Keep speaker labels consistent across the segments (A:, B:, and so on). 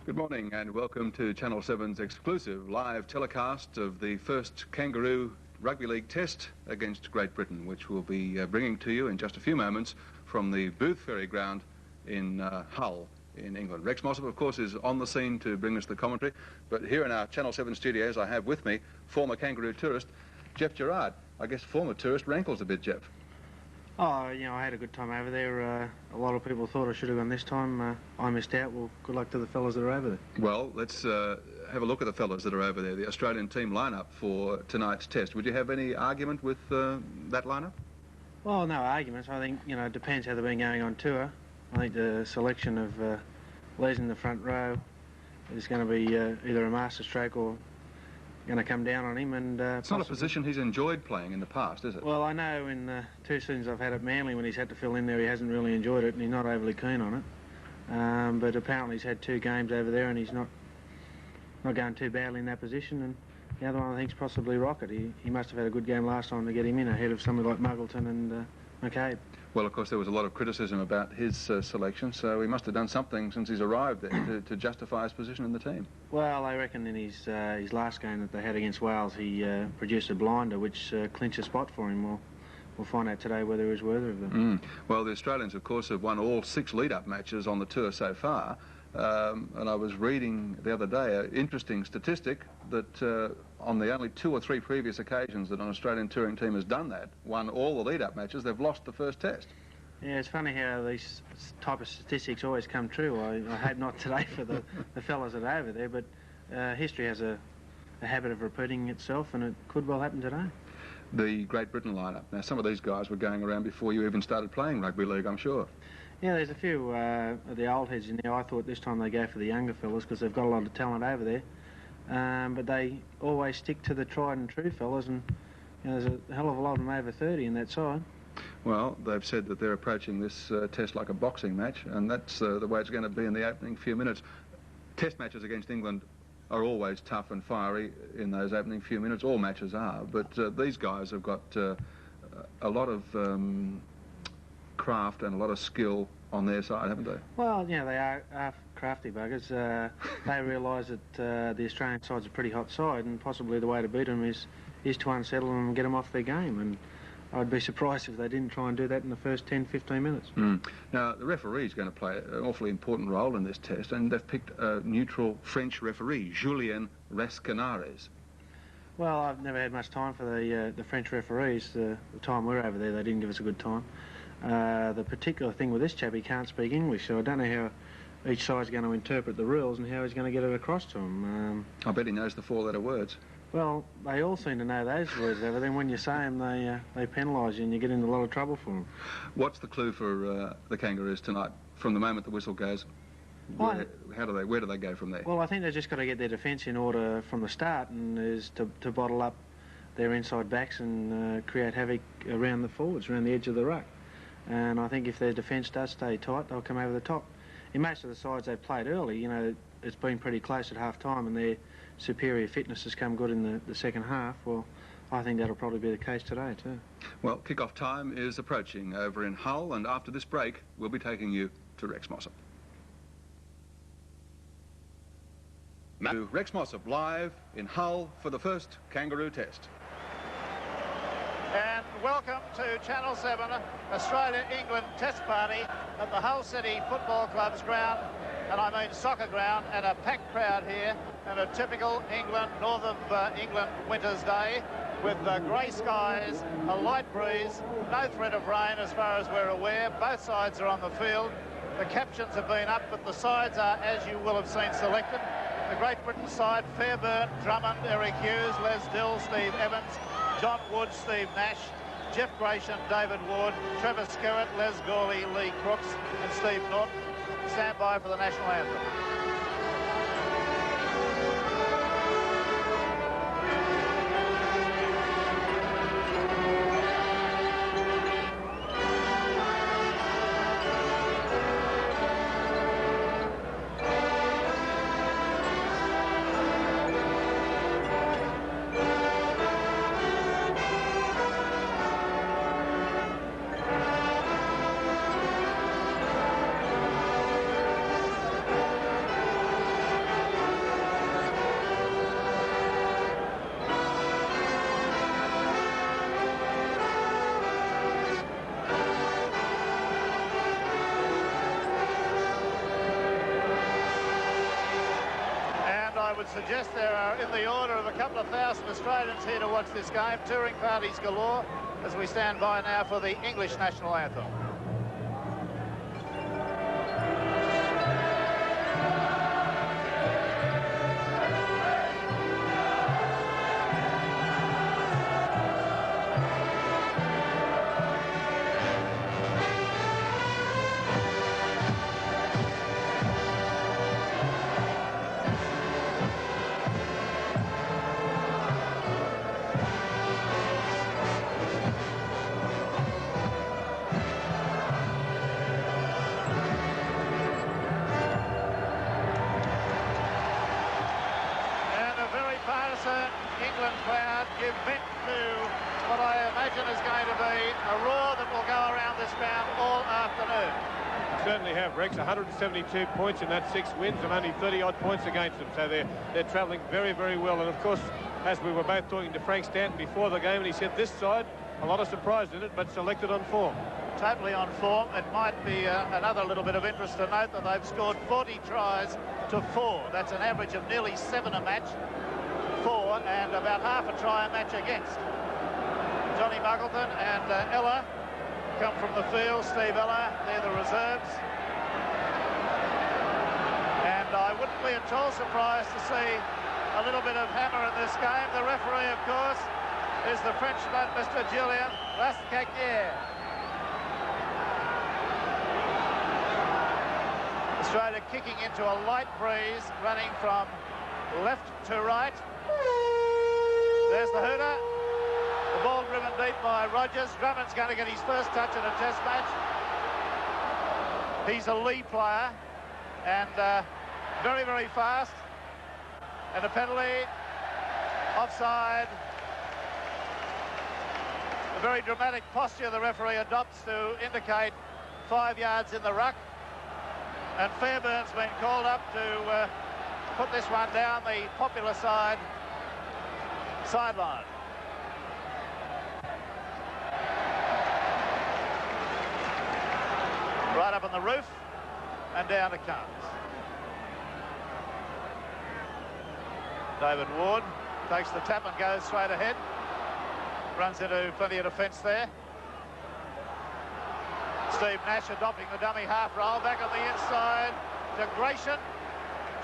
A: Good morning and welcome to Channel 7's exclusive live telecast of the first Kangaroo Rugby League Test against Great Britain, which we'll be bringing to you in just a few moments from the Booth Ferry Ground in Hull in England. Rex Mossop, of course, is on the scene to bring us the commentary, but here in our Channel 7 studios I have with me former Kangaroo tourist Jeff Gerard. I guess former tourist rankles a bit, Jeff.
B: Oh, you know, I had a good time over there. A lot of people thought I should have gone this time. I missed out. Well, good luck to the fellas that are over there.
A: Well, let's have a look at the fellas that are over there, the Australian team lineup for tonight's test. Would you have any argument with that lineup?
B: Well, no arguments. I think, you know, it depends how they've been going on tour. I think the selection of Les in the front row is going to be either a masterstroke or going to come down on him. And
A: it's not a position he's enjoyed playing in the past, is it?
B: Well, I know in the 2 seasons I've had at Manly, when he's had to fill in there, he hasn't really enjoyed it and he's not overly keen on it. But apparently he's had 2 games over there and he's not going too badly in that position. And the other one I think is possibly Rocket. He must have had a good game last time to get him in ahead of somebody like Muggleton and McCabe.
A: Well, of course, there was a lot of criticism about his selection, so he must have done something since he's arrived there to justify his position in the team.
B: Well, I reckon in his last game that they had against Wales, he produced a blinder, which clinched a spot for him. We'll find out today whether he was worthy of them.
A: Well, the Australians, of course, have won all 6 lead-up matches on the tour so far. And I was reading the other day an interesting statistic that on the only 2 or 3 previous occasions that an Australian touring team has done that, won all the lead-up matches, they've lost the first test.
B: Yeah, it's funny how these type of statistics always come true. I hope not today for the fellas that are over there, but history has a habit of repeating itself, and it could well happen today.
A: The Great Britain lineup. Now, some of these guys were going around before you even started playing rugby league, I'm sure.
B: Yeah, there's a few of the old heads in there. I thought this time they go for the younger fellas because they've got a lot of talent over there. But they always stick to the tried and true fellas, and you know, there's a hell of a lot of them over 30 in that side.
A: Well, they've said that they're approaching this test like a boxing match, and that's the way it's going to be in the opening few minutes. Test matches against England are always tough and fiery in those opening few minutes. All matches are, but these guys have got a lot of craft and a lot of skill on their side, haven't they?
B: Well, yeah, they are crafty buggers. They realise that the Australian side's a pretty hot side, and possibly the way to beat them is to unsettle them and get them off their game. And I'd be surprised if they didn't try and do that in the first 10-15 minutes.
A: Now, the referee's going to play an awfully important role in this test, and they've picked a neutral French referee, Julien Rascanares.
B: Well, I've never had much time for the French referees. The time we were over there, they didn't give us a good time. The particular thing with this chap, he can't speak English, so I don't know how each side's going to interpret the rules and how he's going to get it across to them.
A: I bet he knows the 4-letter words.
B: Well, they all seem to know those words over there. When you say them, they penalise you and you get into a lot of trouble for them.
A: What's the clue for the Kangaroos tonight? From the moment the whistle goes, where do they go from there?
B: Well, I think they've just got to get their defence in order from the start, and is to bottle up their inside backs and create havoc around the forwards, around the edge of the ruck. And I think if their defence does stay tight, they'll come over the top. In most of the sides they've played early, you know, it's been pretty close at half-time and their superior fitness has come good in the second half. Well, I think that'll probably be the case today too.
A: Well, kick-off time is approaching over in Hull, and after this break, we'll be taking you to Rex Mossop. To Rex Mossop live in Hull for the first Kangaroo Test.
C: And welcome to Channel 7, Australia-England Test Party at the Hull City Football Club's ground, and I mean soccer ground, and a packed crowd here, and a typical north of England winter's day, with grey skies, a light breeze, no threat of rain as far as we're aware. Both sides are on the field. The captions have been up, but the sides are, as you will have seen, selected. The Great Britain side: Fairburn, Drummond, Eric Hughes, Les Dill, Steve Evans, John Wood, Steve Nash, Jeff Gratian, David Ward, Trevor Skerritt, Les Gawley, Lee Crooks and Steve Norton. Stand by for the national anthem. would suggest there are in the order of a couple of thousand Australians here to watch this game. Touring parties galore as we stand by now for the English national anthem. England crowd give vent to what I imagine is going to be a roar that will go around this ground all afternoon.
D: Certainly have, Rex. 172 points in that 6 wins and only 30-odd points against them. So they're travelling very, very well. And, of course, as we were both talking to Frank Stanton before the game, and he said this side, a lot of surprise in it, but selected on form.
C: Totally on form. It might be another little bit of interest to note that they've scored 40 tries to 4. That's an average of nearly 7 a match. 4 and about half a try a match against. Johnny Muggleton and Ella come from the field. Steve Ella, they're the reserves. And I wouldn't be at all surprised to see a little bit of hammer in this game. The referee, of course, is the Frenchman, Mr. Julien Rascaquier. Australia kicking into a light breeze, running from left to right. There's the hooter. The ball driven deep by Rogers. Drummond's going to get his first touch in a test match. He's a lead player and very, very fast. And a penalty. Offside. A very dramatic posture the referee adopts to indicate 5 yards in the ruck. And Fairburn's been called up to put this one down the Popular side sideline. Right up on the roof and down it comes. David Ward takes the tap and goes straight ahead. Runs into plenty of defence there. Steve Nash adopting the dummy half roll back on the inside to Gratian.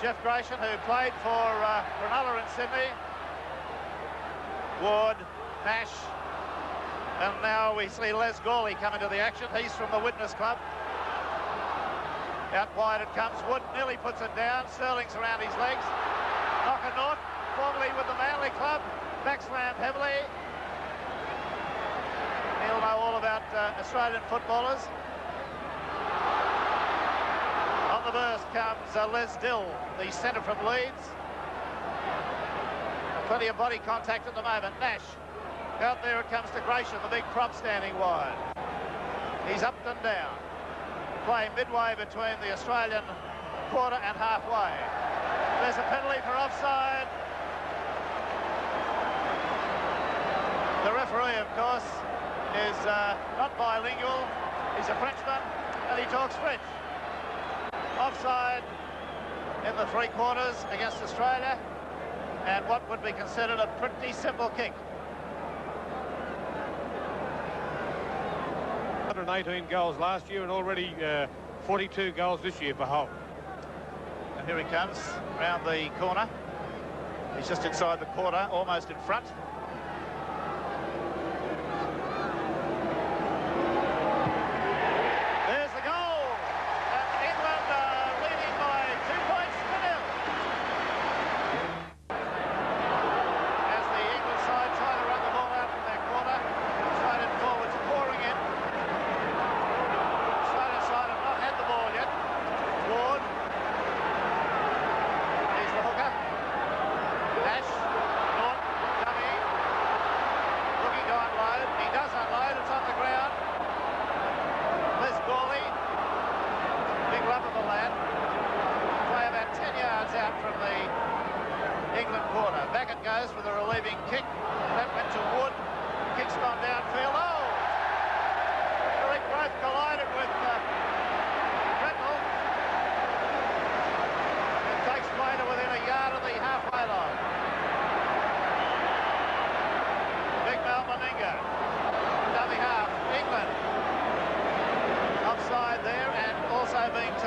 C: Jeff Gratian, who played for Cronulla in Sydney. Ward, Nash, and now we see Les Gawley come into the action. He's from the Widnes Club. Out wide it comes. Wood nearly puts it down. Sterling's around his legs. Knockenort, formerly with the Manly Club, backslammed heavily. He'll know all about Australian footballers. On the burst comes Les Dill, the centre from Leeds. Plenty of body contact at the moment. Nash. Out there it comes to Gratian, the big prop standing wide. He's up and down. Playing midway between the Australian quarter and halfway. There's a penalty for offside. The referee, of course, is not bilingual. He's a Frenchman and he talks French. Offside in the 3/4 against Australia, and what would be considered a pretty simple kick.
D: 118 goals last year and already 42 goals this year for Hull.
C: And here he comes round the corner. He's just inside the quarter, almost in front. There's the goal, and England leading by 2 points to 0. As the England side try to run the ball out from their quarter, Australian forwards pouring in. Australian side have not had the ball yet. Ward. He's the hooker. Nash. Norton. Dummy. Looking to unload. He does unload. It's on the ground. Les Gawley. Big rub of the lad. Play about 10 yards out from the England quarter. Back it goes with a relieving kick. That went to Wood. Kick's gone downfield. Oh! Eric Roth collided with Bretnell. It takes play to within a yard of the halfway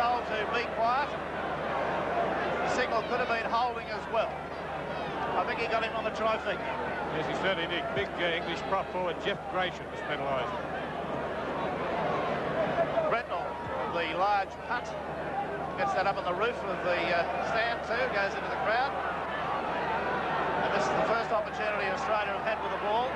C: told to be quiet. The signal could have been holding as well. I think he got him on the trifecta.
D: Yes, he certainly did. Big English prop forward Jeff Gratian was penalised.
C: Brendel, the large punt, gets that up on the roof of the stand too, goes into the crowd. And this is the first opportunity Australia have had with the ball.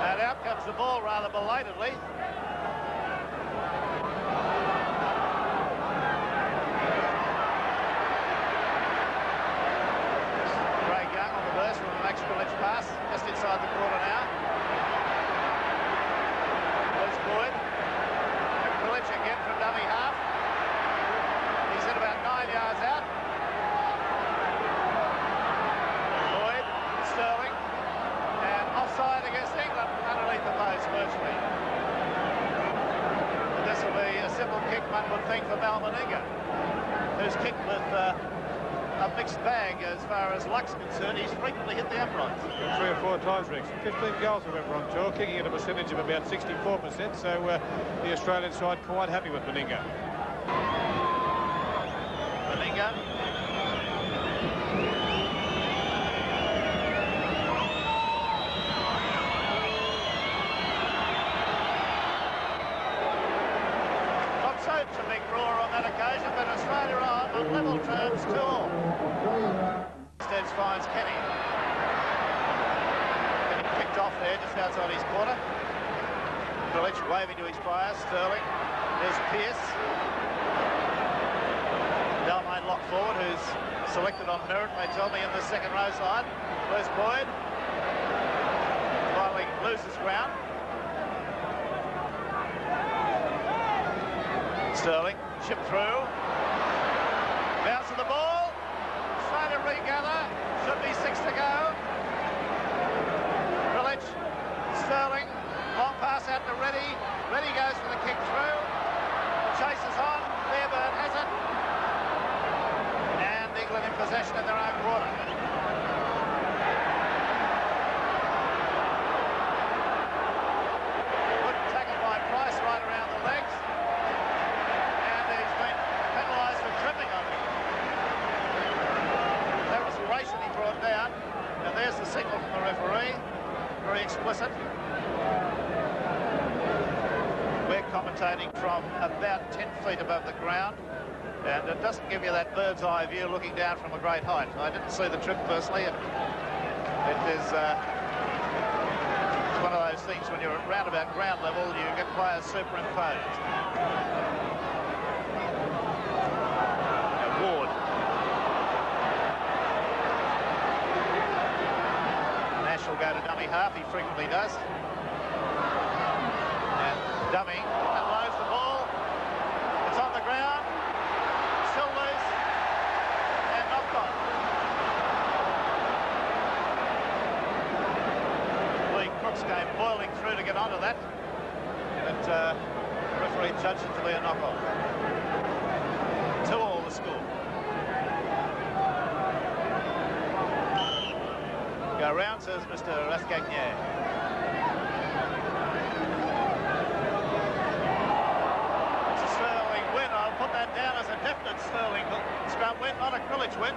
C: And out comes the ball rather belatedly. Pass just inside the corner now. There's Boyd. And Grillitsch again from dummy half. He's at about 9 yards out. Boyd, Sterling, and offside against England underneath the post virtually. And this will be a simple kick, one would think, for Mal Meninga, who's kicked with a mixed bag as far as luck's concerned. He's frequently hit the uprights.
D: 3 or 4 times, Rex. 15 goals, remember, on tour, kicking at a percentage of about 64%, so the Australian side quite happy with Meninga.
C: Meninga. Not so much a big roar on that occasion, but Australia are on level terms 2-all. Instead finds Kenny. Getting picked off there just outside his corner. Grillitsch waving to his players. Sterling. There's Pearce. Balmain locked forward, who's selected on merit, they tell me, in the second row side. Where's Boyd? Finally loses ground. Sterling, chip through. Bounce of the ball. Australia regather. Should be 6 to go. Grillitsch, Sterling, long pass out to Reddy. Reddy goes for the kick through. The chase is on. Fairburn has it. And England in possession in their own quarter. Good tackle by Price right around the legs. And he's been penalised for tripping on him. That was Gratian he brought down. And there's the signal from the referee. Very explicit. We're commentating from about 10 feet above the ground. And it doesn't give you that bird's eye view looking down from a great height. I didn't see the trip personally. It is one of those things when you're at roundabout ground level, you get players superimposed. Ward. Nash will go to dummy half, he frequently does. And dummy unloads the ball. It's on the ground. Still loose. And knocked on. Lee Crooks came boiling through to get onto that. But the referee judged it to be a knock-on. 2-all the score. Go round, says Mr. Rascagnier. It's a Sterling win. I'll put that down as a definite Sterling scrum win, not a Grillitsch win.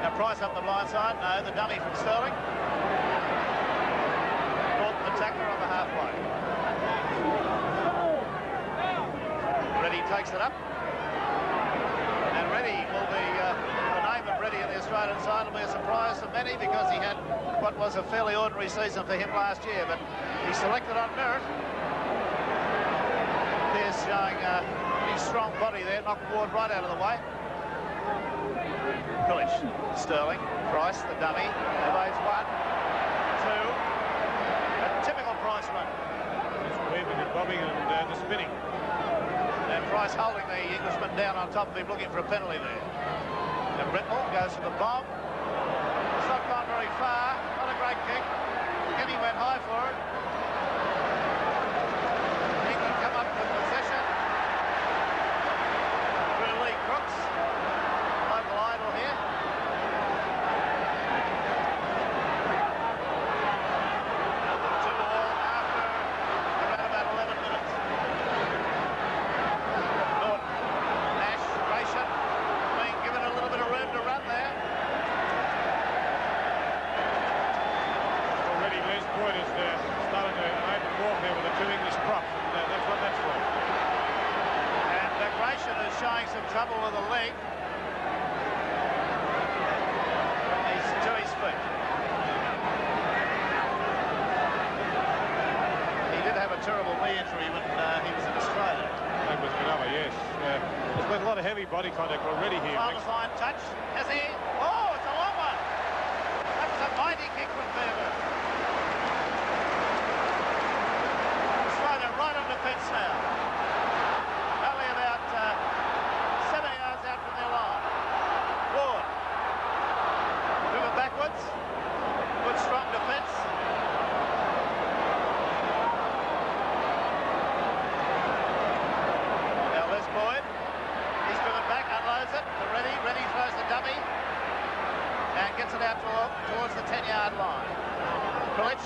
C: Now Price up the blind side. No, the dummy from Sterling. Norton the tackler on the halfway. Reddy takes it up. And Reddy will be... the name of Reddy in the Australian side will be a surprise to many because he had what was a fairly ordinary season for him last year, but he's selected on merit. Pearce showing a pretty strong body there, knocked Ward right out of the way. Grillitsch, Sterling, Price, the dummy, evades 1, 2, a typical Price run.
D: Just weaving and bobbing and the spinning.
C: And Price holding the Englishman down on top of him, looking for a penalty there. And Brendel goes for the bomb. It's not gone very far. Not a great kick. Kenny went high for it. England come up with possession. Through Lee Crooks. Local idol here.
D: Boyd is starting to open warfare with the two English props, and that's what that's for.
C: And Gratian is showing some trouble with the leg. He's to his feet. He did have a terrible knee injury when he was in Australia.
D: That was Canova, yes. There's been a lot of heavy body contact already here.
C: Trying to find touch. Has he? Oh, it's a long one. That was a mighty kick from Fairbairn. Australia right on defence now. Only about 7 yards out from their line. Ward. Moving backwards. Good strong defence. Now Les Boyd. He's driven back, unloads it to Reddy. Reddy throws the dummy and gets it out towards the 10-yard line. Krilic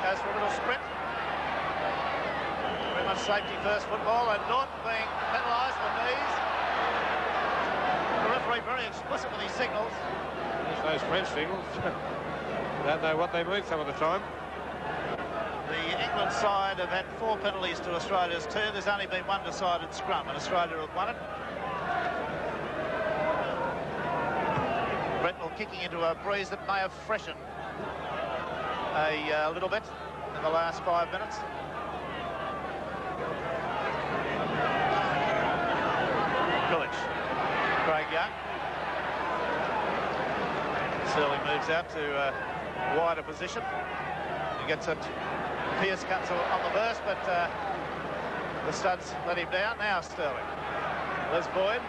C: goes for a little sprint. Very much safety first football, and Norton being penalised for knees. The referee very explicit with his signals.
D: There's those French signals. Don't know what they mean some of the time.
C: The England side have had 4 penalties to Australia's 2. There's only been one decided scrum, and Australia have won it. Brentnell kicking into a breeze that may have freshened a little bit in the last 5 minutes. Krilic. Craig Young. Sterling moves out to a wider position. He gets it. Pearce comes on the burst, but the studs let him down. Now Sterling. Les Boyd.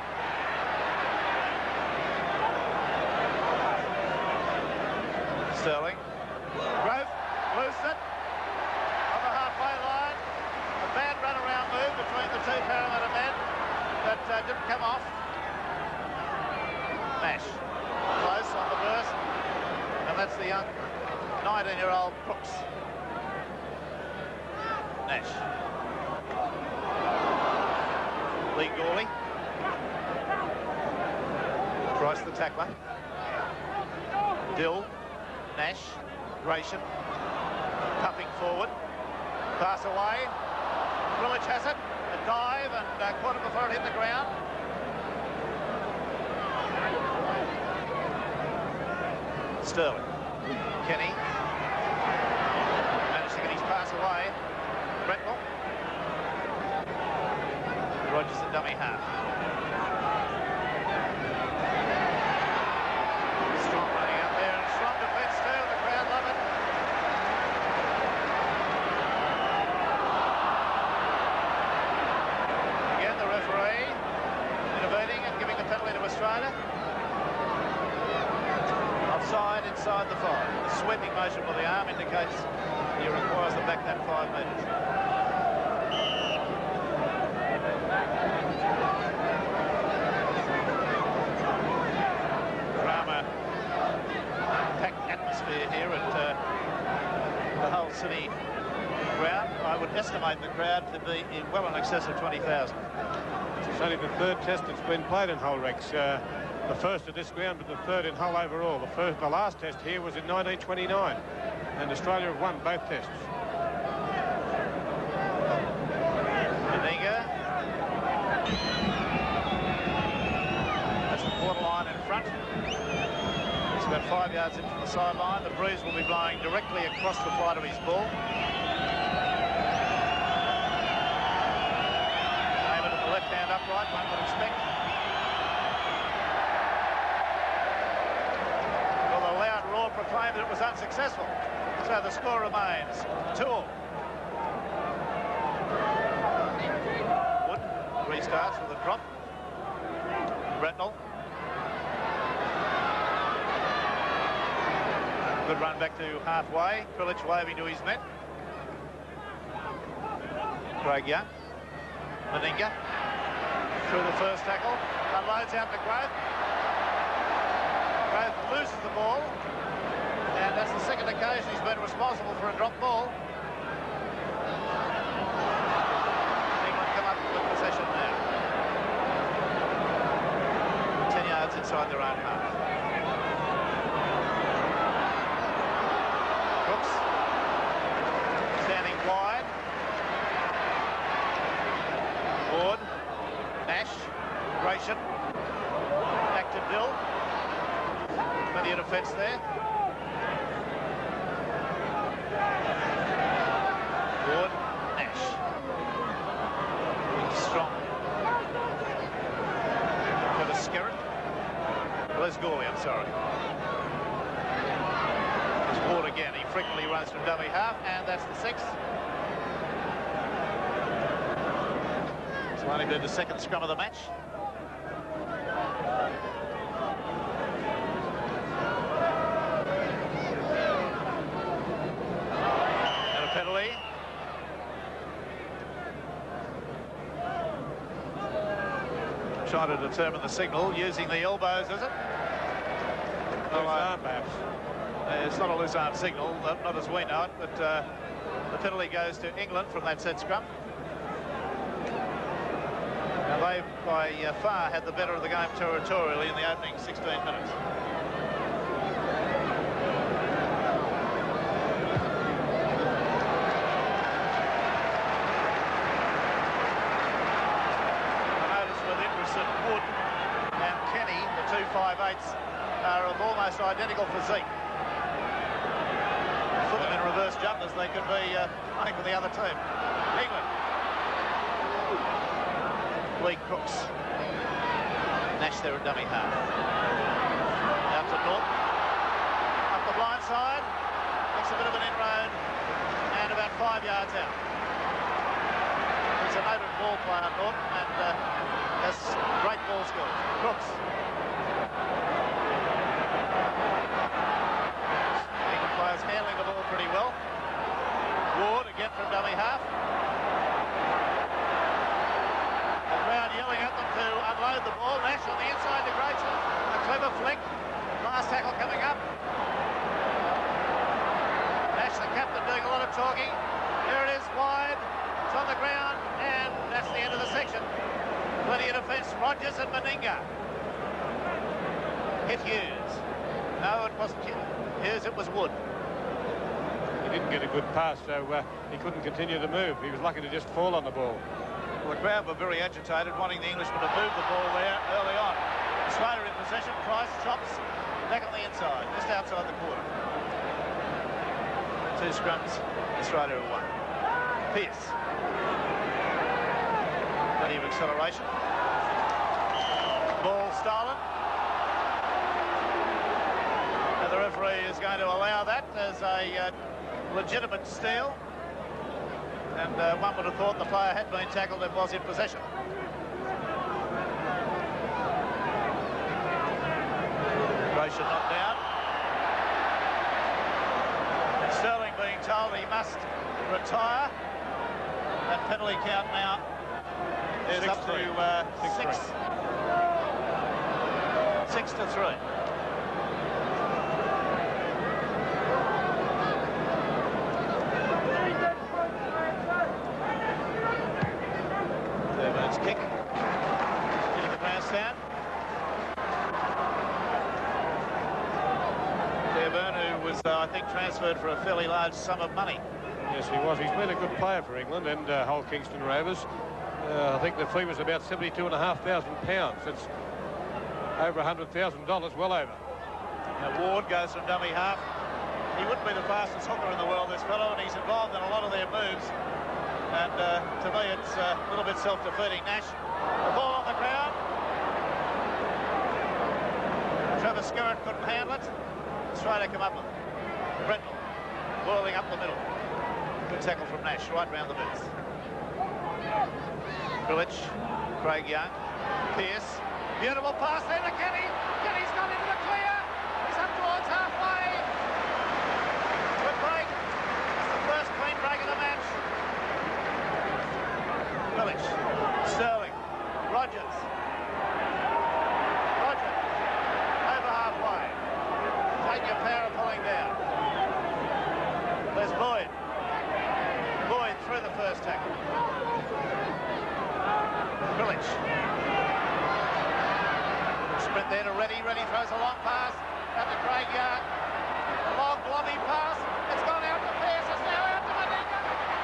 C: Sterling. Grove. Loose it. On the halfway line. A bad run-around move between the two Parramatta men that didn't come off. Nash. Close on the burst. And that's the young 19-year-old Brooks. Nash. Lee Gawley. Price the tackler. Dill. Nash. Gratian. Puffing forward. Pass away. Krilic has it. A dive and caught it before it hit the ground. Sterling. Kenny. Managed to get his pass away. Brentnell. Rogers the dummy half. Strong running out there and strong defence too. The crowd love it. Again the referee intervening and giving the penalty to Australia. Offside inside the 5. The sweeping motion with the arm indicates he requires them back that 5 metres. Drama-packed atmosphere here at the Hull City ground. I would estimate the crowd to be in well in excess of 20,000.
D: It's only the 3rd test that's been played in Hull, Rex. The first at this ground, but the 3rd in Hull overall. The last test here was in 1929, and Australia have won both tests.
C: Meninga. That's the quarter line in front. It's about 5 yards in from the sideline. The breeze will be blowing directly across the flight of his ball. Aim it at the left hand upright, one would expect. Proclaimed that it was unsuccessful, so the score remains 2-all. Wood restarts with a drop. Brentnell. Good run back to halfway. Krilic waving to his net. Craig Young. Meninga. Through the first tackle. Unloads out to Grove. Grove loses the ball. And that's the second occasion he's been responsible for a drop ball. England come up with possession now. 10 yards inside their own half. Brooks. Ward, Nash, Gratian, back to Dill. Plenty of defence there. Ward, Nash. Strong. Trevor Skerritt. Les Gourley, I'm sorry. It's Ward again. He frequently runs from dummy half, and that's the 6th. It's only been the 2nd scrum of the match. And a penalty. Trying to determine the signal using the elbows, is it?
D: Loose arm, perhaps.
C: It's not a loose arm signal, not as we know it, but the penalty goes to England from that set scrum. Now they've by far had the better of the game territorially in the opening 16 minutes. Wood and Kenny, the 2 5/8s, are of almost identical physique. Put them in reverse jumpers, they could be playing for the other team. England. Lee Crooks. Nash there at dummy half. Out to Norton. Up the blind side. Makes a bit of an inroad. And about 5 yards out. He's a noted ball player, Norton, and has great ball skills. Crooks. England players handling the ball pretty well. Ward again from dummy half. The crowd yelling at them to unload the ball. Nash on the inside to Grayson. A clever flick. Last tackle coming up. Nash, the captain, doing a lot of talking. There it is, wide. It's on the ground, and that's the end of the section. Plenty of defence, Rogers and Meninga. Hit Hughes. No, it wasn't Hughes, it was Wood.
D: He didn't get a good pass, so he couldn't continue to move. He was lucky to just fall on the ball.
C: Well, the crowd were very agitated, wanting the Englishman to move the ball there early on. Australia in possession, Price chops back on the inside, just outside the quarter. 2 scrums, Australia have won. Pearce. Plenty of acceleration. Ball stolen. And the referee is going to allow that as a legitimate steal. And one would have thought the player had been tackled and was in possession. Gratian knocked down. And Sterling being told he must retire. That penalty count now is up to 6-3. Fairbairn's kick. Into the grandstand. Fairbairn, who was, I think, transferred for a fairly large sum of money.
D: Yes, he was. He's been a good player for England and Hull Kingston Rovers. I think the fee was about £72,500. That's over $100,000, well over.
C: Now Ward goes from dummy half. He wouldn't be the fastest hooker in the world, this fellow, and he's involved in a lot of their moves. And to me, it's a little bit self-defeating. Nash, the ball on the ground. Trevor Skerritt couldn't handle it. Australia come up with it. Brendel whirling up the middle. Good tackle from Nash, right round the boots. Grillitsch, Craig Young, Pearce. Beautiful pass there to Kenny. Kenny's got into the clear. He's up towards halfway. Good break. It's the first clean break of the match. Grillitsch, Sterling, Rogers. Rogers, over halfway. Take your power of pulling down. There's Boyd. Boyd through the first tackle. Grillitsch. Sprint there to Reddy. Reddy throws a long pass out to Craig Young. A long blobby pass. It's gone out to Pearce. It's now out to Meninga.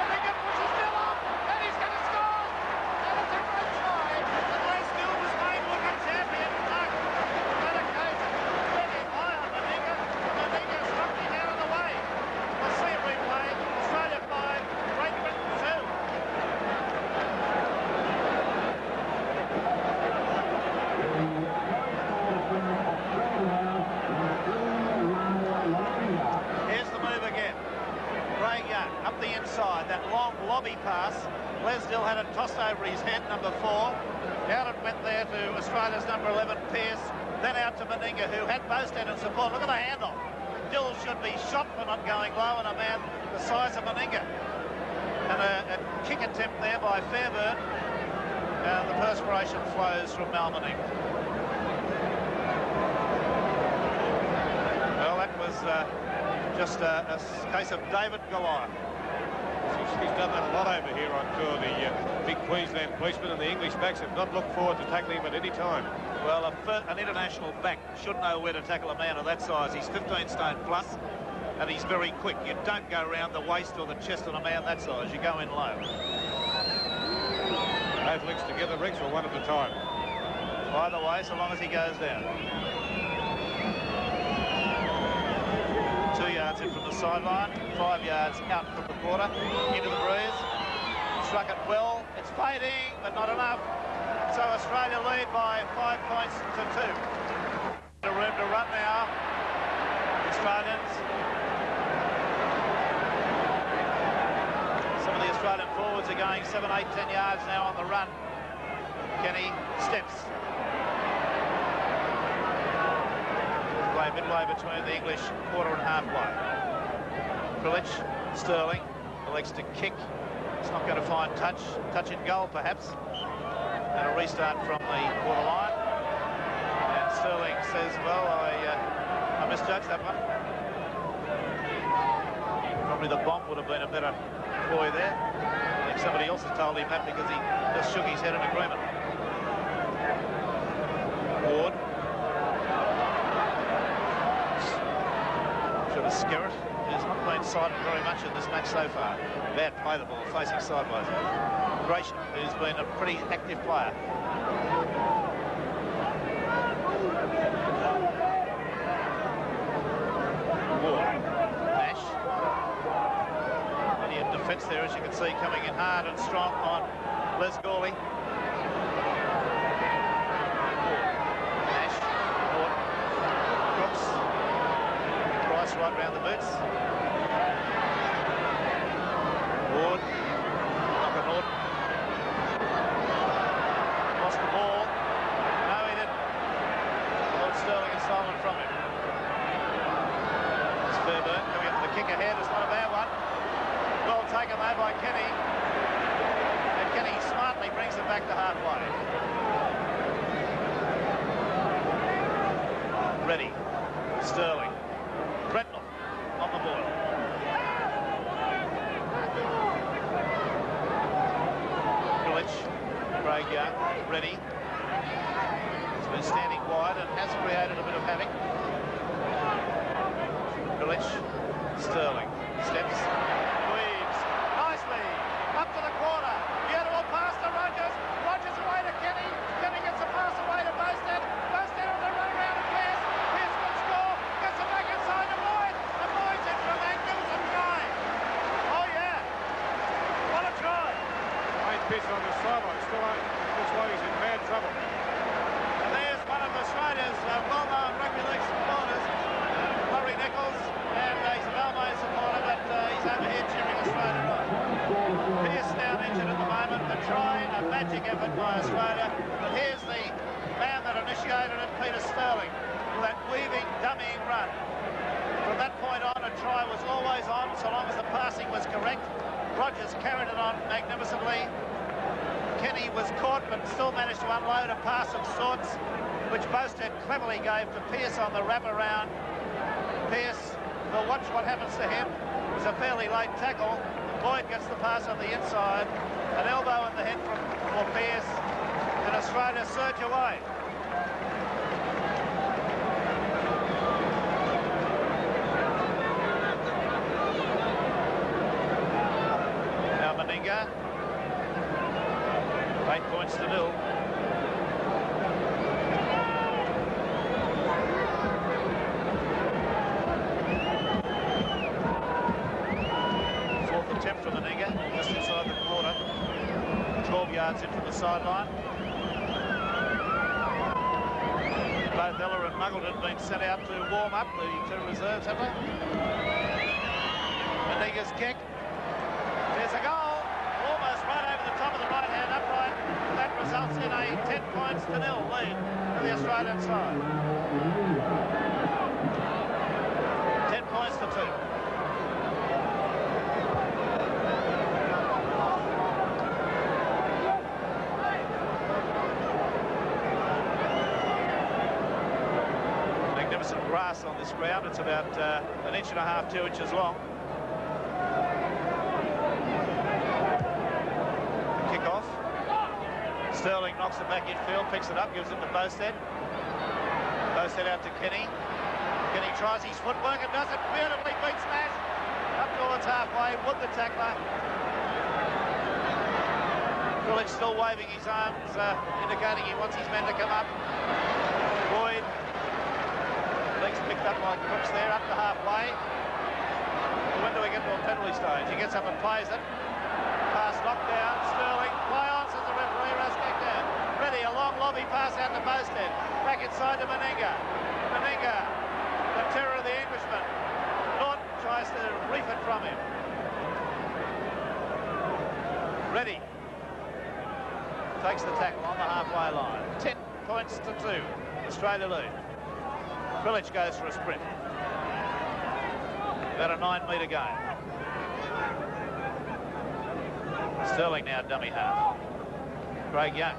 C: Meninga pushes Dill off, and he's going to score. And it's a great Craig Young up the inside. That long lobby pass. Lesdill had it tossed over his head, number 4. Down it went there to Australia's number 11, Pearce. Then out to Meninga, who had Boustead in support. Look at the handoff. Dill should be shot for not going low on a man the size of Meninga. And a kick attempt there by Fairburn. And the perspiration flows from Mal Meninga. Well, that was just a case of David Goliath.
D: He's done that a lot over here on tour, the big Queensland policeman, and the English backs have not looked forward to tackling him at any time.
C: Well, an international back should know where to tackle a man of that size. He's 15 stone plus, and he's very quick. You don't go around the waist or the chest on a man that size. You go in low.
D: Both links together, Rex, or one at a time?
C: Either way, so long as he goes down. 2 yards in from the sideline, 5 yards out from the quarter, into the breeze. Struck it well. It's fading, but not enough. So Australia lead by 5 points to 2. The room to run now. Australians. Some of the Australian forwards are going 7, 8, 10 yards now on the run. Kenny steps. Play midway between the English quarter and halfway. Prilich, Sterling, elects to kick. It's not going to find touch in goal perhaps. And a restart from the quarter line. And Sterling says, well, I misjudged that one. Probably the bomb would have been a better ploy there. I think somebody else has told him that because he just shook his head in agreement. Ward. Trevor Skerritt, who's not been sighted very much in this match so far. Bad play, the ball facing sideways. Gratian, who's been a pretty active player. Ward. Nash. And he had defence there, as you can see, coming in hard and strong on Les Gawley. Right round the boots. Ward. Duncan Norton. Lost the ball. No, he didn't. Lord Sterling is stolen from him. It's Fairburn coming up with the kick ahead. It's not a bad one. Well taken though by Kenny. And Kenny smartly brings it back to halfway. Ready. Sterling. Bretnell on the board. Prilich, Craig Young, ready. He's been standing wide and has created a bit of havoc. Prilich, Sterling, steps, weaves, nicely, up to the corner. Beautiful pass to Rogers. Rogers away to Kenny. Kenny gets a pass away to Boustead. Boustead on the run around to Pearce. Pearce will score. Gets it back inside to Lloyd. And Lloyd's in from angles and try. Oh, yeah. What a try.
D: Wayne Pearce on the sideline. Still looks like he's in bad trouble.
C: And there's one of Australia's well-known rugby league supporters, Murray Nichols. And he's a Balmain supporter, but he's over here cheering Australia on. Pearce down injured at the moment. A try, a magic effort by Australia. But here's the man that initiated it, Peter Sterling, with that weaving, dummying run. From that point on, a try was always on, so long as the passing was correct. Rogers carried it on magnificently. Kenny was caught, but still managed to unload a pass of sorts, which Boustead cleverly gave to Pearce on the wraparound. Pearce, we'll watch what happens to him. It was a fairly late tackle. Lloyd gets the pass on the inside. An elbow in the head for Pearce. And Australia surge away. Now Meninga. 8 points to 0. Fourth attempt from Meninga, just inside the quarter. 12 yards in from the sideline. Both Ella and Muggleton have been sent out to warm up, the two reserves, have they? Meninga's kick. There's a goal. Almost right over the top of the right-hand upright. That results in a 10-0 lead for the Australian side. 10 points to 2. Magnificent grass on this ground. It's about 1.5 inches, 2 inches long. Kick-off. Sterling knocks it back infield, picks it up, gives it to Boustead. Boustead out to Kenny. Kenny tries his footwork and does it beautifully, beats Nash. Up towards halfway, Wood the tackler. Krilic still waving his arms, indicating he wants his men to come up. Boyd. Legs picked up by Crooks there, up to halfway. When do we get to a penalty stage? He gets up and plays it. Pass knocked down, Sterling. Play on, says the referee, Rusnak down. Ready, a long lobby pass out to Boustead. Back inside to Meninga. Meninga, the terror of the Englishman. Norton tries to reef it from him. Ready. Takes the tackle on the halfway line. 10 points to 2. Australia lead. Krilic goes for a sprint. About a 9-metre game. Sterling now dummy half. Craig Young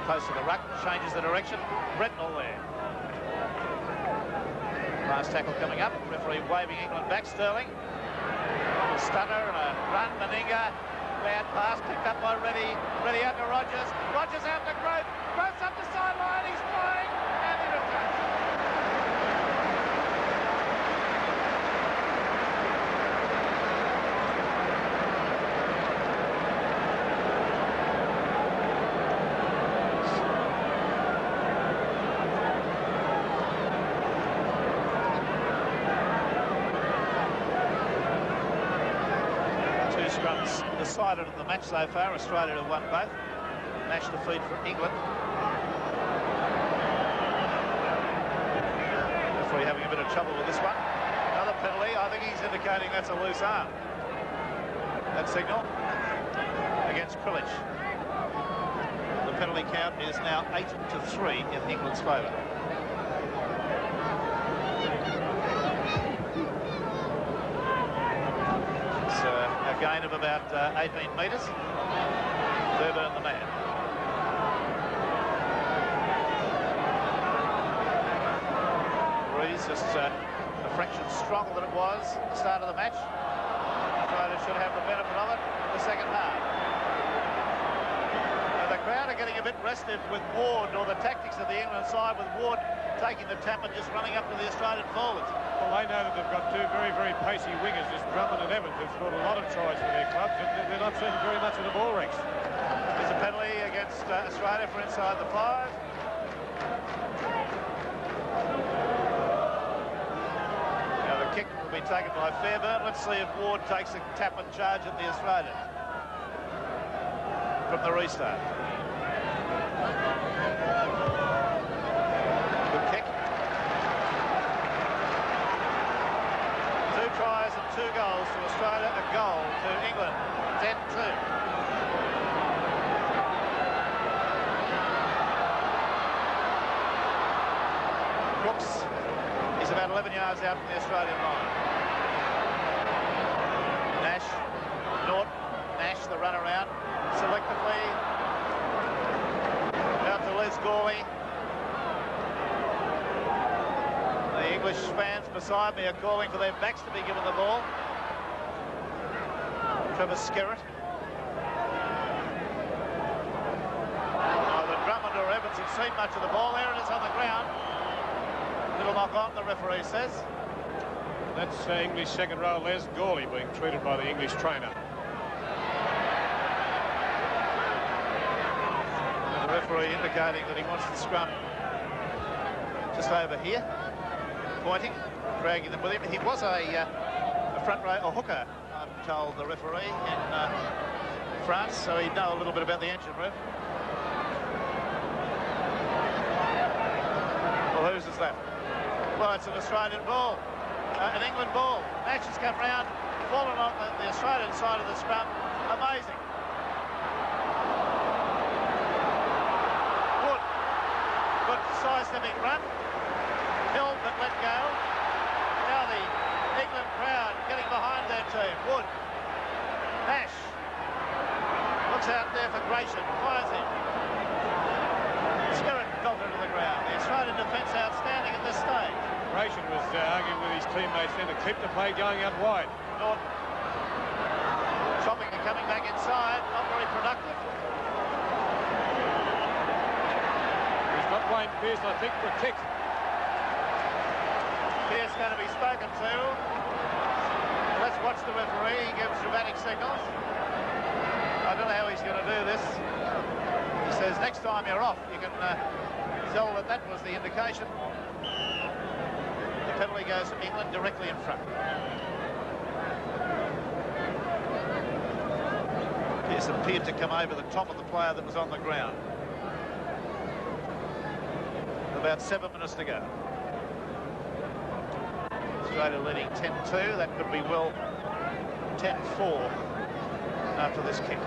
C: close to the ruck, changes the direction. Brentnall there. Last tackle coming up. Referee waving England back. Sterling. A stutter and a run. Meninga. Bad pass picked up by Reddy. Reddy out to Rogers. Rogers out to Groth. Groth's up the sideline. He's flying. And he returns. Scrums decided in the match so far. Australia have won both. Nash defeat for England. Referee having a bit of trouble with this one. Another penalty. I think he's indicating that's a loose arm. That signal against Krilic. The penalty count is now 8-3 in England's favour. A gain of about 18 metres. Thurburn the man. Rees just a fraction stronger than it was at the start of the match. Australia should have the benefit of it in the second half. Now the crowd are getting a bit restive with Ward, or the tactics of the England side, with Ward taking the tap and just running up to the Australian forwards.
D: Well, they know that they've got two very, very pacey wingers, just Drummond and Evans, who've scored a lot of tries for their clubs, and they're not seen very much in the ball ranks.
C: There's a penalty against Australia for inside the 5. Now the kick will be taken by Fairburn. Let's see if Ward takes a tap and charge at the Australians from the restart. Good kick. 2 tries and 2 goals to Australia, a goal to England. 10-2. Brooks is about 11 yards out from the Australian line. Nash, Norton, Nash the run around, selectively out to Les Gawley. The English fans beside me are calling for their backs to be given the ball. Trevor Skerritt. Neither Drummond or Evans have seen much of the ball. There it is on the ground. Little knock on, the referee says.
D: That's English second row Les Gawley being treated by the English trainer.
C: And the referee indicating that he wants the scrum just over here, pointing, dragging them with him. He was a front row, a hooker, I'm told the referee, in France, so he'd know a little bit about the engine room. Well, whose is that? Well, it's an Australian ball, an England ball. Nash has come round, fallen on the Australian side of the scrum. Amazing. Wood. Good sidestepping run. Hill but let go. Now the England crowd getting behind their team. Wood. Nash. Looks out there for Grayson. Fires him. Skerritt belted to the ground. The Australian defence outstanding at this stage.
D: Grayson was arguing with his teammates then to keep the play going out wide.
C: Norton. Chopping and coming back inside. Not very productive.
D: He's got Wayne Pearce, I think, protect.
C: Pearce going to be spoken to. Let's watch the referee. He gives dramatic signals. I don't know how he's going to do this. He says next time you're off, you can tell that that was the indication. The penalty goes to England directly in front. Pearce appeared to come over the top of the player that was on the ground. About 7 minutes to go. Australia leading 10-2. That could be well 10-4 after this kick.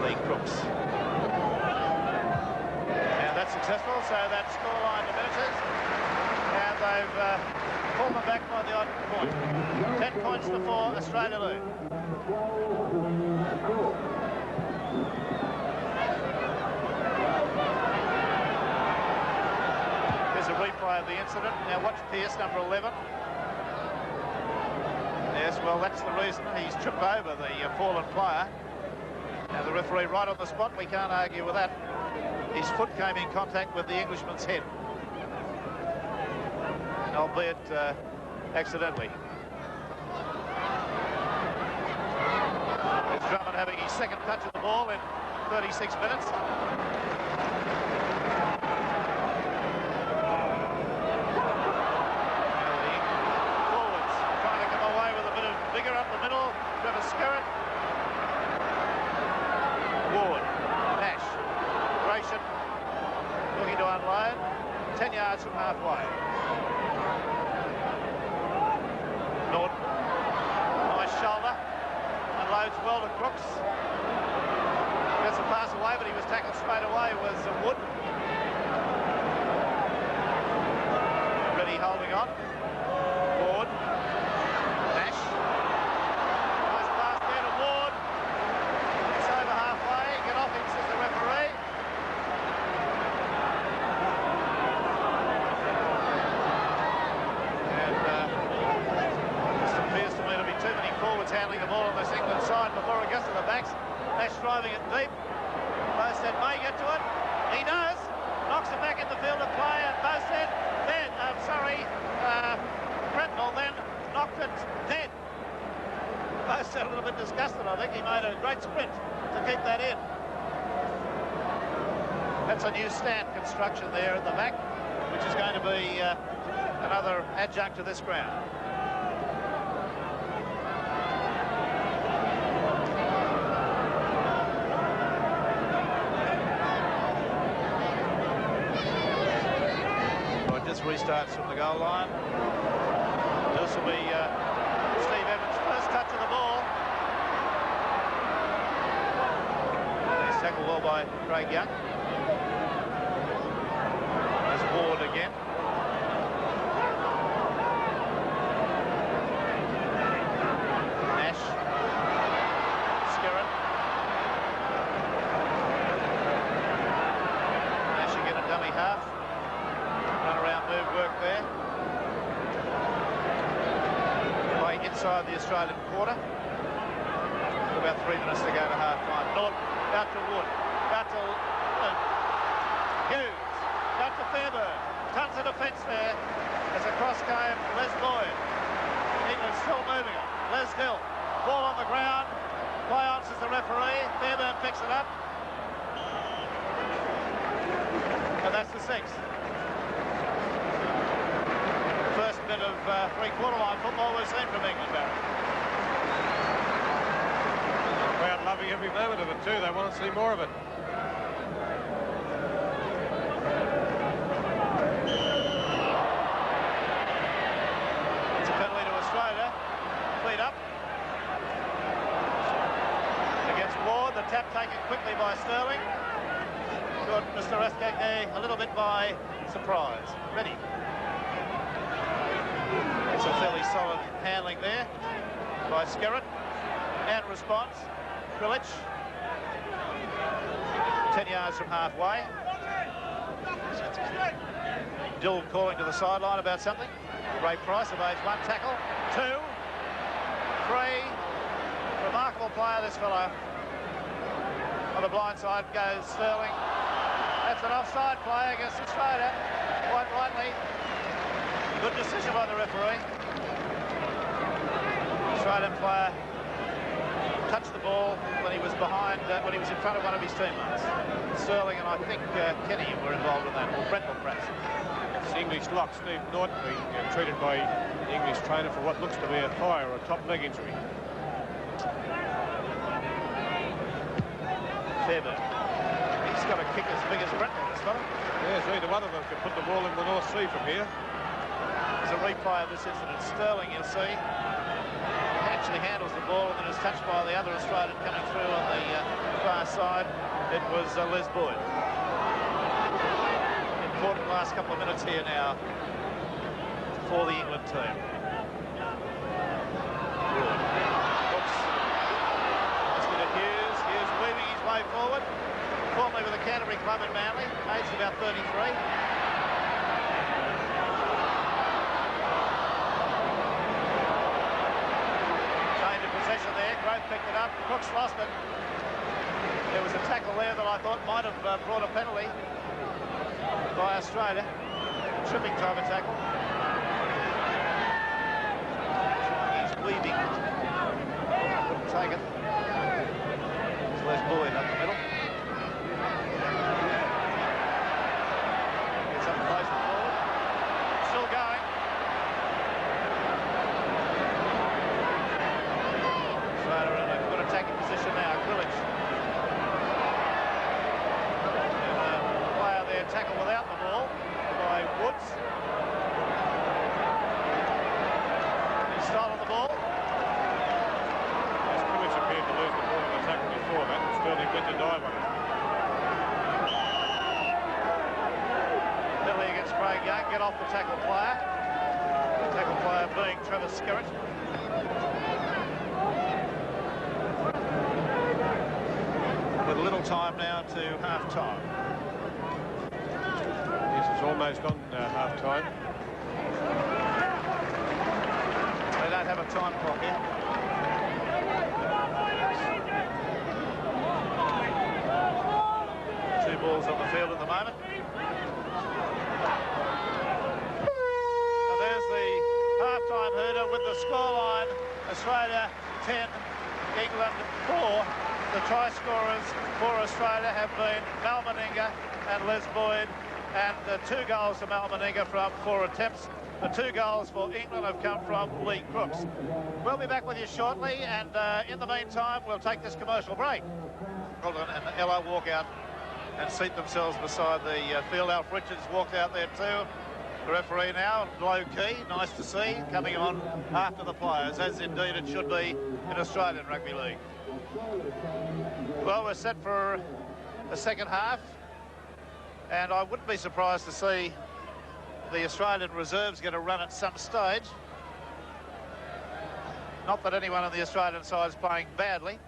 C: Lee Crooks. And that's successful, so that scoreline diminishes. And they've pulled them back by the odd point. 10 points to 4, Australia lose. There's a replay of the incident. Now watch Pearce, number 11. Yes, well, that's the reason he's tripped over the fallen player. Now the referee right on the spot, we can't argue with that. His foot came in contact with the Englishman's head, albeit accidentally. There's Drummond having his second touch of the ball in 36 minutes. Forwards trying to come away with a bit of vigour up the middle. Trevor Skerritt. Ward. Nash. Grayson looking to unload. 10 yards from halfway. Norton. Nice shoulder. Unloads well to Crooks. Gets a pass away, but he was tackled straight away. Was Wood. Ready holding on. Ward. Nash. Nice pass there to Ward. It's over halfway. Get off him, says the referee. And this appears to me to be too many forwards handling the ball on this England side before it gets to the backs. Nash driving it deep. Bowstead may get to it. He does. Knocks it back in the field of play, and Bowstead then, Brentnell then knocked it dead. Bowstead a little bit disgusted, I think. He made a great sprint to keep that in. That's a new stand construction there at the back, which is going to be another adjunct to this ground. Restarts from the goal line. This will be Steve Evans' first touch of the ball. He's tackled well by Craig Young. There's Ward again. Nash. Skerritt. Nash again a dummy half. Run-around move work there. Playing inside the Australian quarter. About 3 minutes to go to half-time. Norton out to Wood. Out to Hughes. Out to Fairburn. Tons of defence there. As across came Les Lloyd. England still moving it. Les Hill. Ball on the ground. Play on, says the referee. Fairburn picks it up. And that's the sixth. First bit of three-quarter line football we've seen from England, Barry.
D: Crowd loving every moment of it too. They want to see more of it.
C: taken quickly by Sterling. Got Mr. Rascagne a little bit by surprise. Ready. It's a fairly solid handling there by Skerritt. And response, Krilic. 10 yards from halfway. Dill calling to the sideline about something. Ray Price evades 1 tackle, 2, 3. Remarkable player, this fellow. On the blind side goes Sterling. That's an offside play against Australia, quite rightly. Good decision by the referee. Australian player touched the ball when he was behind, when he was in front of one of his teammates. Sterling and I think Kenny were involved in that, or Brendel perhaps.
D: It's the English lock, Steve Norton, being treated by the English trainer for what looks to be a thigh or a top leg injury.
C: Fairburn. He's got a kick as big as Brendel, this fellow.
D: Yes, either one of them could put the ball in the North Sea from here.
C: There's a replay of this incident. Sterling, you'll see, actually handles the ball and then is touched by the other Australian coming through on the far side. It was Les Boyd. Important last couple of minutes here now for the England team. Looks. Let's get it Hughes. Hughes weaving his way forward. Formerly with the Canterbury club in Manly, aged about 33. Possession there, Grove picked it up, Crooks lost it. There was a tackle there that I thought might have brought a penalty by Australia. Tripping type of tackle. He's weaving. Couldn't take it. There's Les Boyd up the middle. Gets up close and forward. Still going. Australia in a good attacking position now. Krilic. And player there tackle without the ball by Woods. He's stolen the ball.
D: Yes, Krilic appeared to lose the ball in the tackle before that. Sterling went to dive on it.
C: Penalty against Craig Young. Get off the tackle player. The tackle player being Trevor Skerritt. With a little time now to half-time.
D: Yes, it's almost on half-time.
C: They don't have a time clock here. Two balls on the field at the moment. And there's the half-time hooter with the scoreline. Australia 10, England 4. The try scorers for Australia have been Mal Meninga and Les Boyd, and the 2 goals for Mal Meninga from 4 attempts. The 2 goals for England have come from Lee Crooks. We'll be back with you shortly, and in the meantime, we'll take this commercial break. Holden and Ella walk out and seat themselves beside the field. Alf Richards walked out there too. The referee now, low key, nice to see, coming on after the players, as indeed it should be in Australian Rugby League. Well, we're set for the second half, and I wouldn't be surprised to see the Australian reserves get a run at some stage. Not that anyone on the Australian side is playing badly,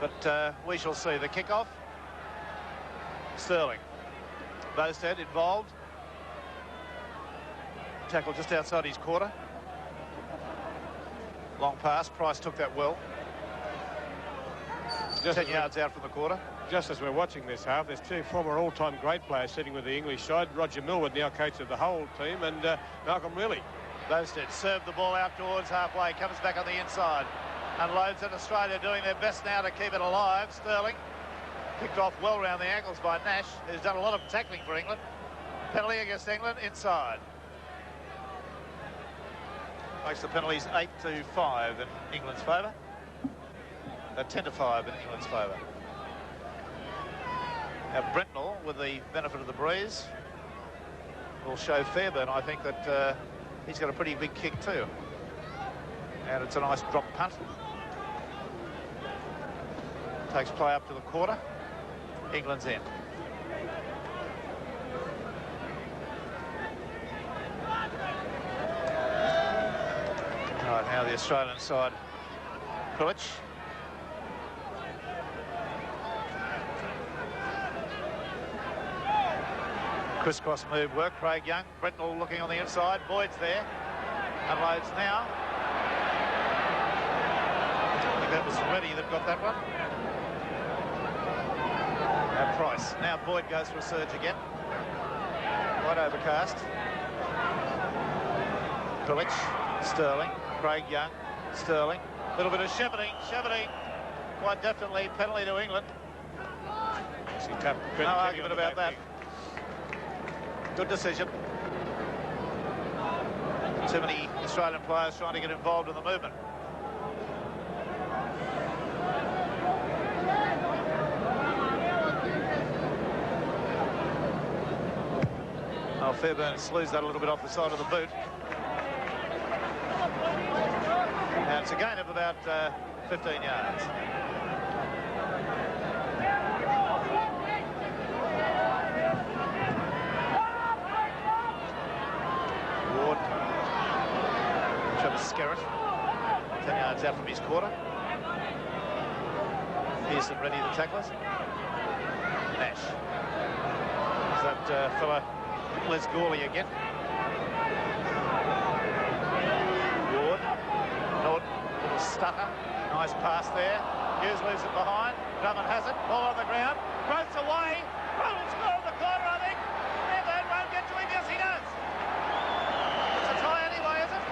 C: but we shall see. The kick-off, Sterling. Boustead involved. Tackle just outside his quarter. Long pass, Price took that well. Just 10 yards out from the quarter.
D: Just as we're watching this half, there's 2 former all-time great players sitting with the English side. Roger Millward, now coach of the whole team, and Malcolm Riley.
C: Boustead served the ball out towards halfway, comes back on the inside. Unloads it. Australia doing their best now to keep it alive. Sterling kicked off well round the ankles by Nash, who's done a lot of tackling for England. Penalty against England inside. Makes the penalties 8-5 in England's favour. 10-5 in England's favour. Now Brentnell, with the benefit of the breeze, will show Fairburn, I think, that he's got a pretty big kick too. And it's a nice drop punt. Takes play up to the quarter. England's in. Right, now the Australian side. Kulich. Crisscross move work. Craig Young. Brentnell looking on the inside. Boyd's there. Unloads now. I think that was Reddy that got that one. Now Price. Now Boyd goes for a surge again. Quite overcast. Kulich. Sterling. Craig Young. Sterling. A little bit of Shepherding. Shepherding. Quite definitely penalty to England. No argument about that. Good decision. Too many Australian players trying to get involved in the movement. Oh, Fairbairn slews that a little bit off the side of the boot. And it's a gain of about 15 yards. Ward. Travis Skerritt. 10 yards out from his quarter. Pearson ready the tacklers. Nash. Is that fella Les Gawley again? Ward. Norton. Little stutter. Nice pass there. Hughes leaves it behind. Drummond has it. Ball on the ground. Growth's away. Growth will score in the corner, I think. Fairbairn won't get to him. Yes, he does. It's a try anyway, is it?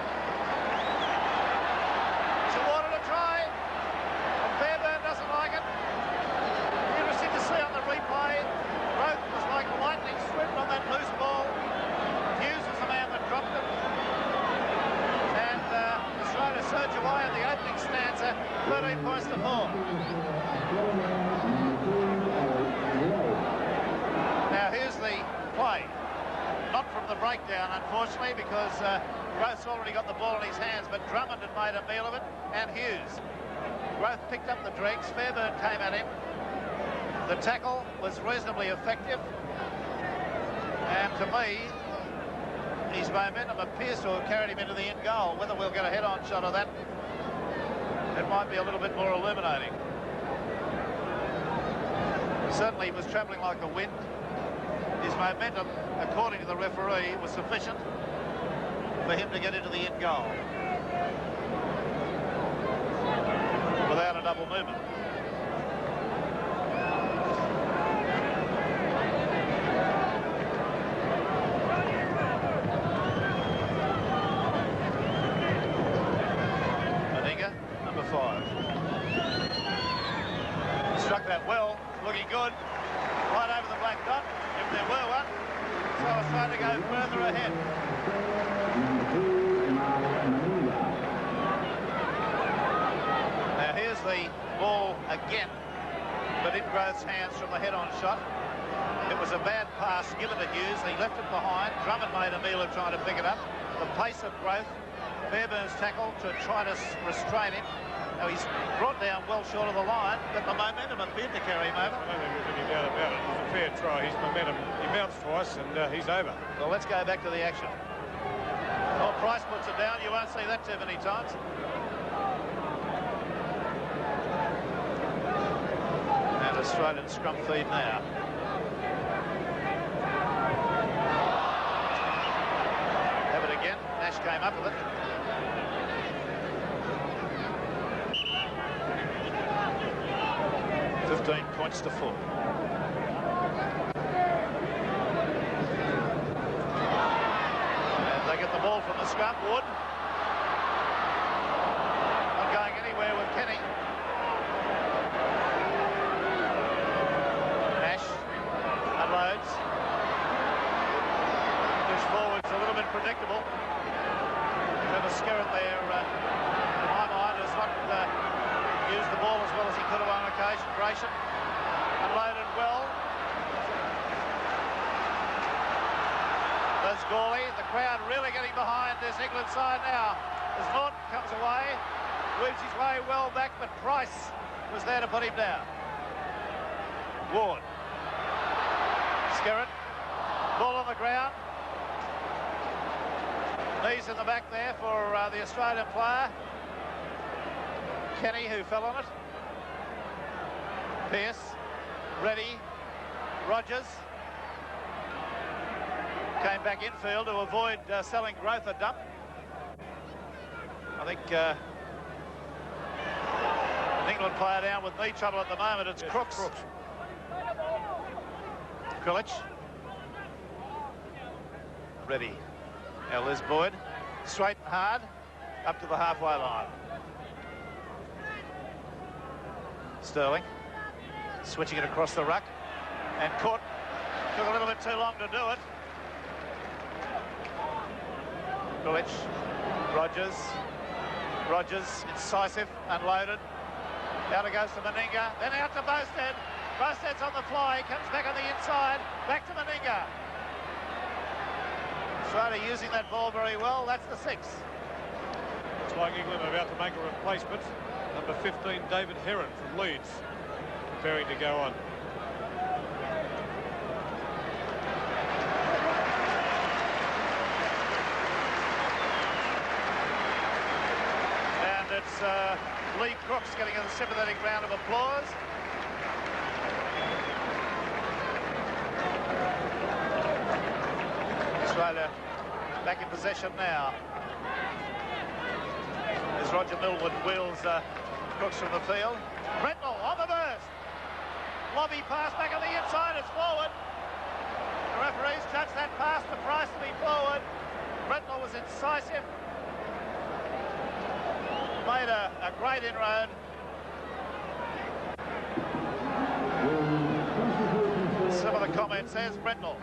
C: She wanted a try. And Fairbairn doesn't like it. Interesting to see on the replay. Growth was like lightning swift on that loose ball. Hughes was the man that dropped it. And Australia surge away in the opening stanza. 13 points to 4. Now here's the play. Not from the breakdown, unfortunately, because Growth's already got the ball in his hands, but Drummond had made a meal of it, and Hughes. Growth picked up the dregs. Fairbairn came at him. The tackle was reasonably effective. And to me, his momentum appears to have carried him into the end goal. Whether we'll get a head-on shot of that, it might be a little bit more illuminating. Certainly he was travelling like a wind. His momentum, according to the referee, was sufficient for him to get into the end goal without a double movement. Meninga, number 5. Struck that well, looking good. Right over the black dot, if there were one. So Australia go further ahead. Now here's the ball again, but in Growth's hands from the head-on shot. It was a bad pass given to Hughes. He left it behind. Drummond made a meal of trying to pick it up. The pace of Growth. Fairbairn's tackle to try to restrain him. Now he's brought down well short of the line, but the momentum appeared to carry him over.
D: I don't think there's any doubt about it. It was a fair try. His momentum, he bounced twice and he's over.
C: Well, let's go back to the action. Oh, Price puts it down. You won't see that too many times. And Australian scrum feed now. Have it again. Nash came up with it. Points to 4. And they get the ball from the scrum. Wood. Not going anywhere with Kenny. Nash unloads. Push forwards a little bit predictable. Trevor Skerritt there, in my mind, has not used the ball as well as he could have on occasion. Grayson. Unloaded well. There's Gawley. The crowd really getting behind this England side now. As Norton comes away, weaves his way well back, but Price was there to put him down. Ward. Skerritt. Ball on the ground. Knees in the back there for the Australian player. Kenny, who fell on it. Pearce. Ready. Rogers. Came back infield to avoid selling Growth a dump. I think an England player down with knee trouble at the moment. It's Crooks. Krilic. Ready. Now Liz Boyd. Straight and hard. Up to the halfway line. Sterling. Switching it across the ruck. And Court took a little bit too long to do it. Krilic. Rogers, incisive, unloaded. Out it goes to Meninga, then out to Boustead. Boustead's on the fly, comes back on the inside, back to Meninga. Australia using that ball very well, that's the 6.
D: Looks like England are about to make a replacement. Number 15, David Heron from Leeds, preparing to go on.
C: It's Lee Crooks getting a sympathetic round of applause. Australia back in possession now. As Roger Millwood wheels Crooks from the field. Brentnall on the burst. Lobby pass back on the inside, it's forward. The referees judged that pass to Price to be forward. Brentnall was incisive. Made a great inroad. Some of the comments says Brentnall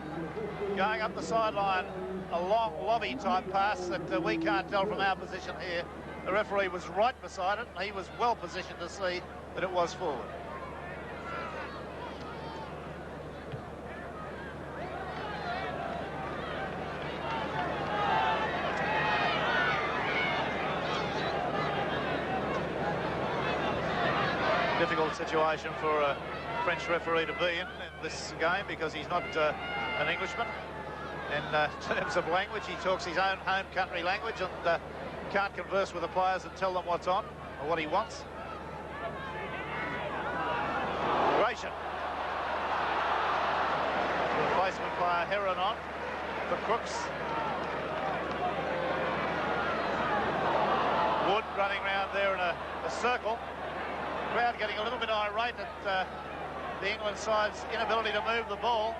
C: going up the sideline, a long lobby type pass that we can't tell from our position here. The referee was right beside it, and he was well positioned to see that it was forward. Difficult situation for a French referee to be in this game because he's not an Englishman. In terms of language, he talks his own home country language and can't converse with the players and tell them what's on or what he wants. Gratian. Replacement player Heron on for Crooks. Wood running around there in a circle. Crowd getting a little bit irate at the England side's inability to move the ball.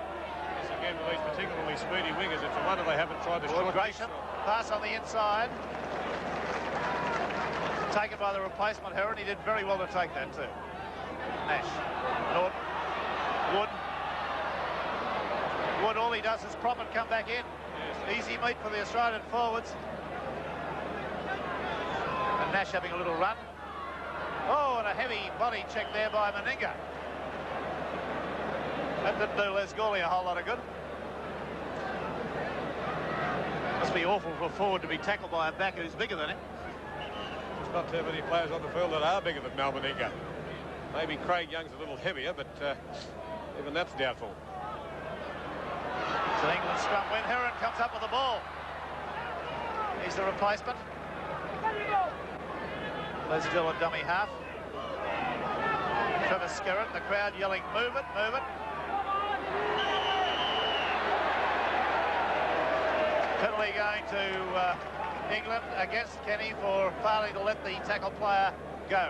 D: Yes, again, with these particularly speedy wingers, it's a wonder they haven't tried the short
C: Gratian, pass on the inside. Taken by the replacement Heron. He did very well to take that too. Nash. Norton. Wood. Wood, all he does is prop and come back in. Yes. Easy meat for the Australian forwards. And Nash having a little run. Oh, and a heavy body check there by Meninga. That didn't do Les Gawley a whole lot of good. Must be awful for a forward to be tackled by a back who's bigger than him.
D: There's not too many players on the field that are bigger than Mal Meninga. Maybe Craig Young's a little heavier, but even that's doubtful.
C: It's an England scrum win. Heron comes up with the ball. He's the replacement. Les Dillon dummy half. Trevor Skerritt, the crowd yelling, move it, move it. Penalty going to England against Kenny for failing to let the tackle player go.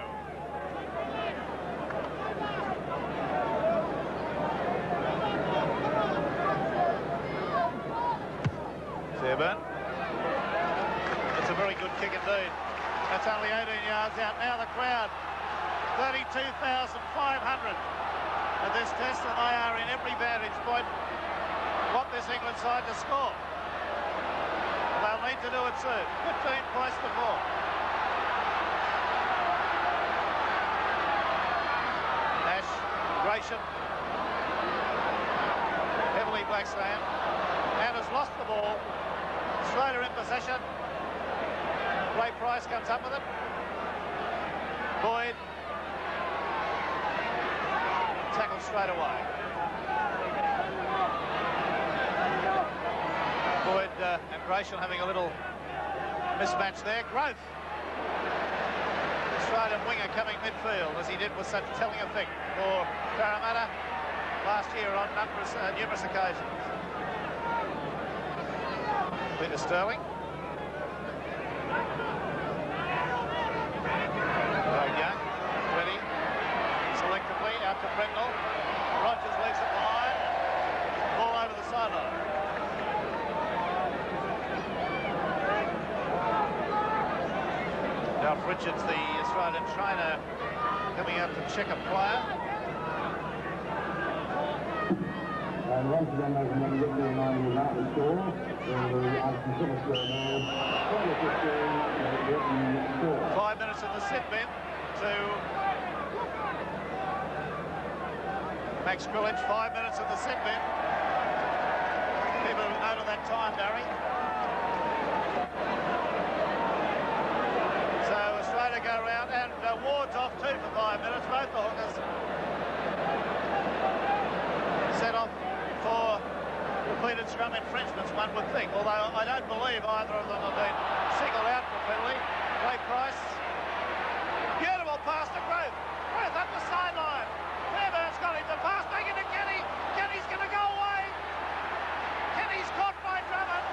C: Fairburn. It's a very good kick indeed. That's only 18 yards out. Now the crowd, 32,500 at this test, and they are in every vantage point want this England side to score. They'll need to do it soon. 15 points to 4. Nash, Gratian, heavily Blackstone, and has lost the ball. Australia in possession. Ray Price comes up with it. Boyd. tackle straight away. Boyd and Gratian having a little mismatch there. Growth. Australian winger coming midfield, as he did with such telling effect for Parramatta last year on numerous occasions. Peter Sterling. Young, ready, selectively out to Brendel. Rogers leaves it behind. Ball over the sideline. Ralph Richards, the Australian trainer, coming out to check a player.
E: And once again, those men get their mind about the score. I consider score now.
C: 5 minutes in the sit bin to Max Grillage. 5 minutes in the sit bin. Keep a note of that time, Barry. So Australia go around, and Ward's off too for 5 minutes. Both the hookers set off for repeated scrum infringements, one would think, although I don't believe either of them have been singled out for penalty. Ray Price. Beautiful pass to Grove. Grove up the sideline. Fairbairn's got him. The pass taken to Kenny. Kenny's going to go away. Kenny's caught by Drummond.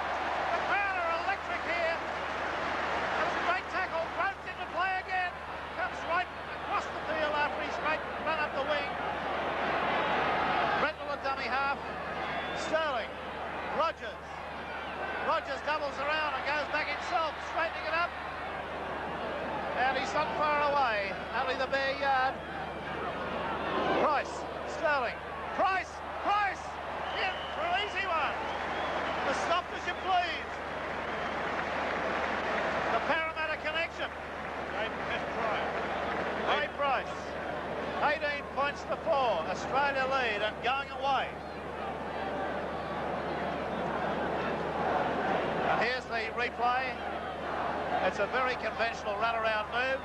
C: The crowd are electric here. That was a great tackle. Grove's into play again. Comes right across the field after he's run up the wing. Brendel a dummy half. Sterling. Rogers. Rogers doubles around and goes back himself, straightening it up. And he's not far away. Only the bare yard. Price. Sterling. Price. Price. In for an easy one. As soft as you please. The Parramatta connection. Ray Price. 18 points to 4. Australia lead and going away. And here's the replay. It's a very conventional run-around move.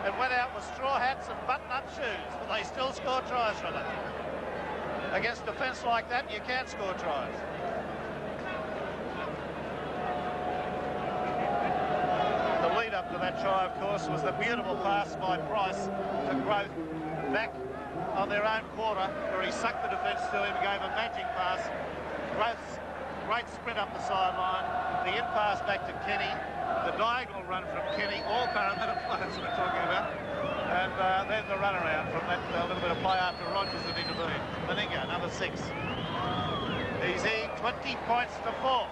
C: It went out with straw hats and button-up shoes, but they still score tries from it. Against defence like that, you can't score tries. The lead-up to that try, of course, was the beautiful pass by Price to Growth back on their own quarter, where he sucked the defence to him, gave a magic pass. Growth's great sprint up the sideline, the in-pass back to Kenny, the diagonal run from Kenny, all Parramatta players we're talking about, and then the run around from that little bit of play after Rogers had intervened. Meninga, number 6. Easy, 20 points to 4.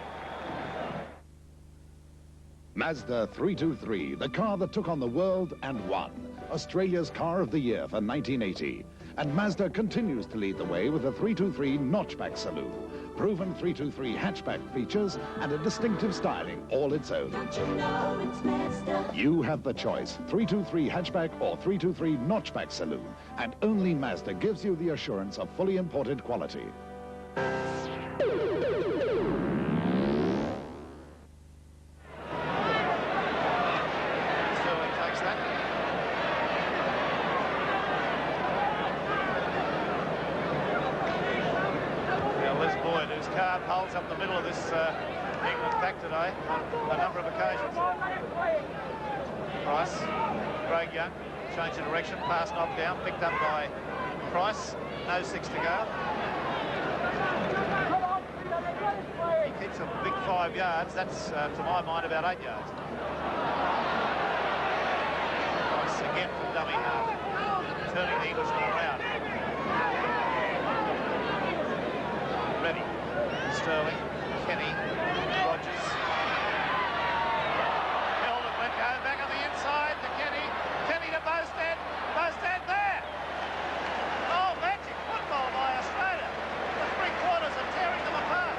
F: Mazda 323, the car that took on the world and won. Australia's Car of the Year for 1980. And Mazda continues to lead the way with a 323 notchback saloon. Proven 323 hatchback features and a distinctive styling all its own.
G: Don't you know it's Mazda?
F: You have the choice, 323 hatchback or 323 notchback saloon. And only Mazda gives you the assurance of fully imported quality.
C: Holds up the middle of this England pack today on a number of occasions. Price, Craig Young, change of direction, pass knocked down, picked up by Price, no 6 to go. He keeps a big 5 yards, that's to my mind about 8 yards. Price again from dummy half, turning the Englishman around. Ready. Sterling, Kenny, Rogers. Held and let go, back on the inside to Kenny. Kenny to Bostad. Bostad there. Oh, magic football by Australia. The 3 quarters are tearing them apart.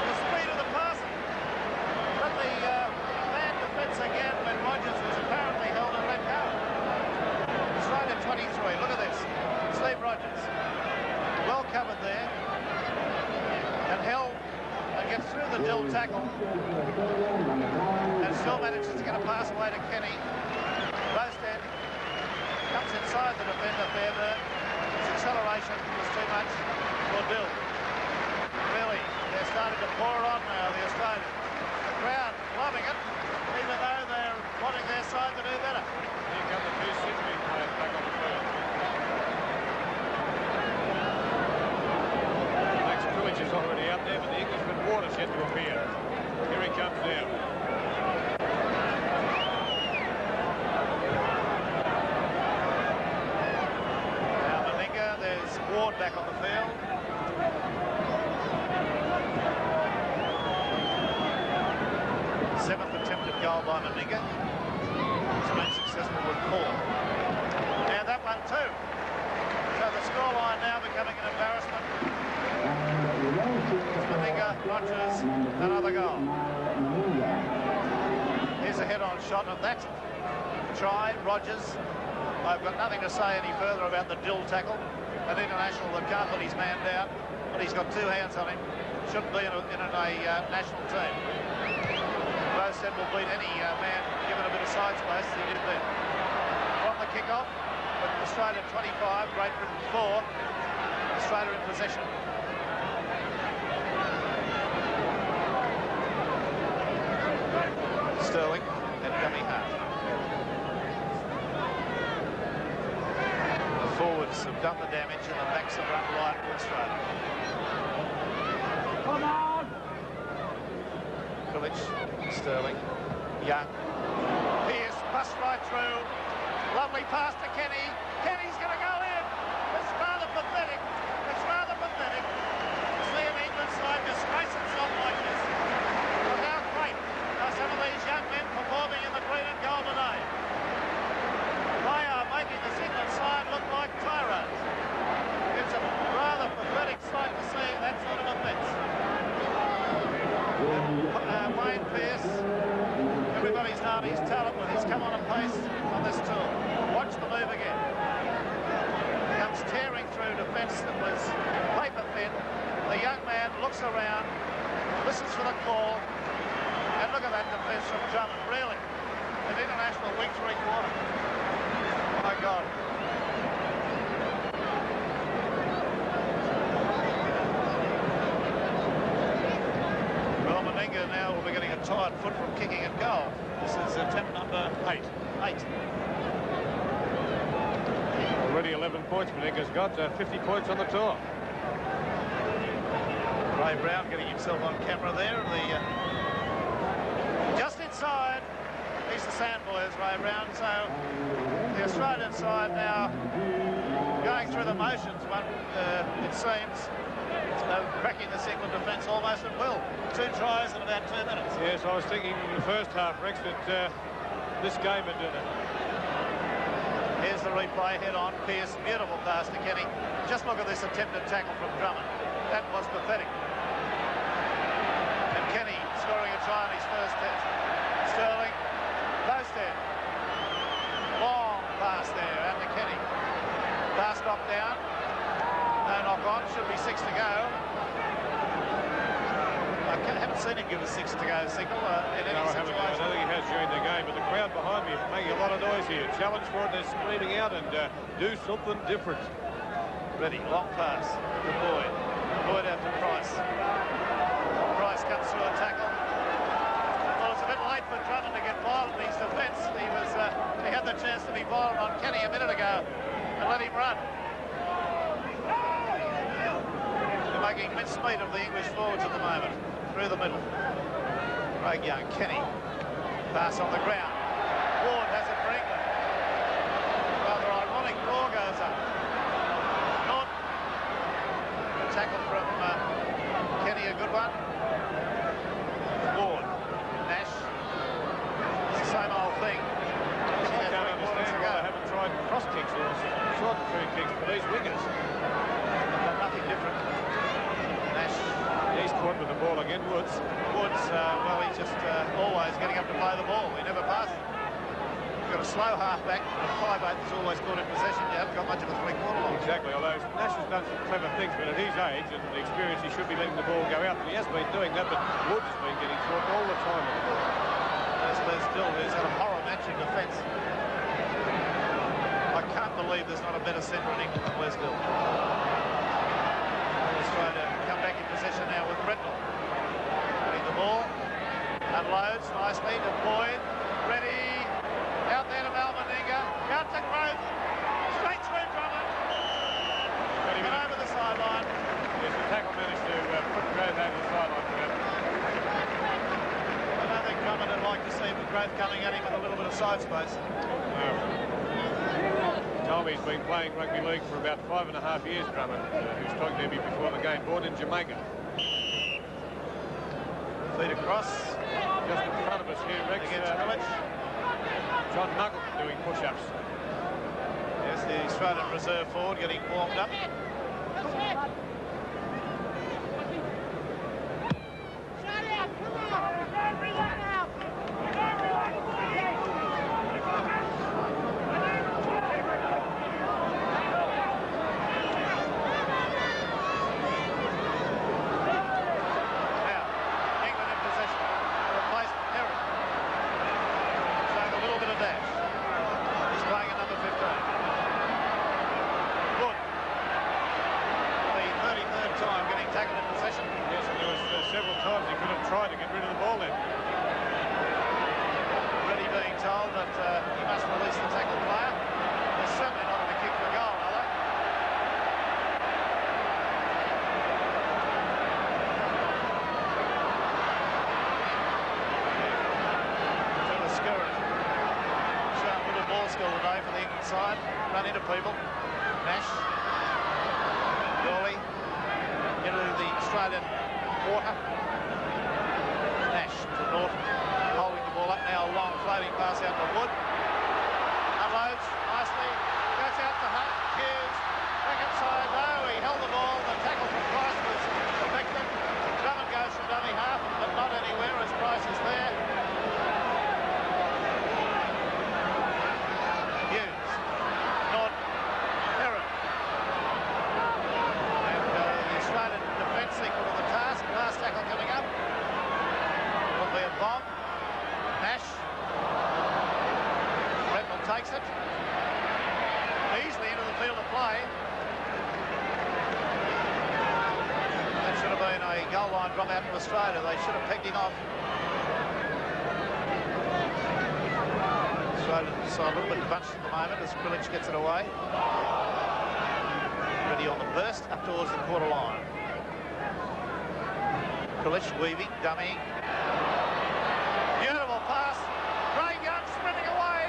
C: The speed of the passing. But the man defence again when Rogers was apparently held and let go. Australia 23. Look at this. Steve Rogers. Well covered there. And held and gets through the Dill tackle and still manages to get a pass away to Kenny. Bostad comes inside the defender, Fairbairn, acceleration was too much for Dill. Really, they're starting to pour it on now, the Australians. The crowd loving it, even though they're wanting their side to do better.
D: Here come the two Sydney players back on the field. Max Coolidge is already out there, but the Englishman Waters yet to appear. Here he comes now.
C: Now Meninga, there's Ward back on the field. Seventh attempted goal by Meninga. He's been successful with 4. And that one too. So the scoreline now becoming an embarrassment. Meninga, Rogers, another goal. Here's a head-on shot, and that's try, Rogers. I've got nothing to say any further about the Dill tackle. An international that can't put his man down, but he's got 2 hands on him. Shouldn't be in a national team. Rose said will beat any man given a bit of side space. He did then. From the kick-off, with Australia 25, Great Britain 4. Australia in possession. Sterling and Dummy Hart. The forwards have done the damage and the backs have run right for Australia. Come on! Coolidge, Sterling, Young. Pearce, bust right through. Lovely pass to Kenny. Kenny's going to go in. It's rather pathetic. It's rather pathetic to see an England side disgrace itself like this. But how great are some of these young men performing in the green and gold today. They are making this England side look like tyros. It's a rather pathetic sight to see that sort of offence. Wayne Pearce, everybody's known his talent when he's come on a pace on this tour. Watch the move again. Comes tearing through defence that was paper thin. The young man looks around, listens for the call, and look at that defence from Drummond. Really, an international week 3/4. My God. Well, Meninga now will be getting a tired foot from kicking at goal. This is attempt number 8.
D: Already 11 points. Meninga's got 50 points on the tour.
C: Ray Brown getting himself on camera there. Just inside. He's the sandboy, is Ray Brown. So the Australian side now going through the motions, it seems. Cracking this England defence almost at will. 2 tries in about 2 minutes.
D: Yes, I was thinking in the first half, Rex, that this game had done it.
C: Here's the replay, head on. Pearce, beautiful pass to Kenny. Just look at this attempted tackle from Drummond. That was pathetic. And Kenny scoring a try on his first test. Sterling, post end. Long pass there, out to Kenny. Pass knocked down. No knock on, should be 6 to go. I haven't seen him give a 6 to go signal in any situation.
D: I don't think he has during the game, but the crowd behind me is making a lot of noise here. Challenge for it, they're screaming out and do something different.
C: Ready, long pass to Boyd. Boyd out to Price. Price cuts through a tackle. Well, it's a bit late for Drummond to get violent in his defence. He had the chance to be violent on Kenny a minute ago and let him run. They're making mincemeat of the English forwards at the moment. Through the middle. Craig Young, Kenny. Pass on the ground. Ward has it for England. Rather ironic, Raw goes up. Norton. Tackle from Kenny, a good one. Ward. Nash. It's the same old thing.
D: I can't understand why they haven't tried cross kicks or short through kicks for these wingers.
C: But nothing different. Nash.
D: He's caught with the ball again, Woods.
C: Woods, well, he's just always getting up to play the ball. He never passes. You've got a slow half-back, and 5'8" is always caught in possession. You haven't got much of a 3/4 line.
D: Exactly, although Nash has done some clever things, but at his age and the experience, he should be letting the ball go out. But he has been doing that, but Woods has been getting caught all the time with the ball.
C: There's still, he's had a horror match in defence. I can't believe there's not a better centre in England than Wes Gill. Australia come back in possession now with Britnell. Getting the ball. Unloads nicely to Boyd. Ready. Out there to Malmaninga. Out to Grove. Straight through Drummond. And over the sideline.
D: Yes, the tackle managed to put Grove over the sideline for him.
C: I don't think Drummond would like to see Grove coming at him with a little bit of side space.
D: No. Told me he's been playing rugby league for about 5.5 years, Drummond, who's talking to me before the game. Born in Jamaica.
C: Feed across.
D: Just in front of us here, Rex.
C: Against Village.
D: John Muggleton doing push-ups.
C: Yes, the Australian reserve forward getting warmed up. Side, run into people. Nash, Gawley, into the Australian quarter. Nash to Norton, holding the ball up now. A long floating pass out to Wood. Unloads nicely, goes out to Hunt. Hughes, back inside. No, he held the ball. The tackle from Price was effective. Drummond goes from dummy half, but not anywhere as Price is there. Takes it easily into the field of play. That should have been a goal line drop out of Australia. They should have picked him off. Australians are a little bit bunched at the moment as Grillitsch gets it away. Ready on the burst up towards the quarter line. Grillitsch weaving, dummy. Beautiful pass. Craig Young sprinting away.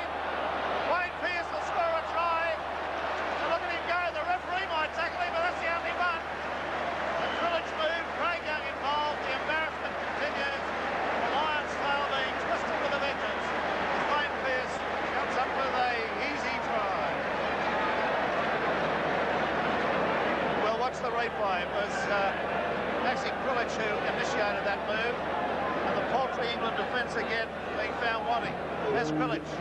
C: Wayne Pearce will score a try. And look at him go. The referee might tackle him, but that's the only one. The Grillitsch move. Craig Young involved. The embarrassment continues. The Lions' tail being twisted with a vengeance. Wayne Pearce comes up with a easy try. Well, watch the replay. It was Maxi Grillitsch who initiated that move. And the paltry England defence again being found wanting. There's Grillitsch.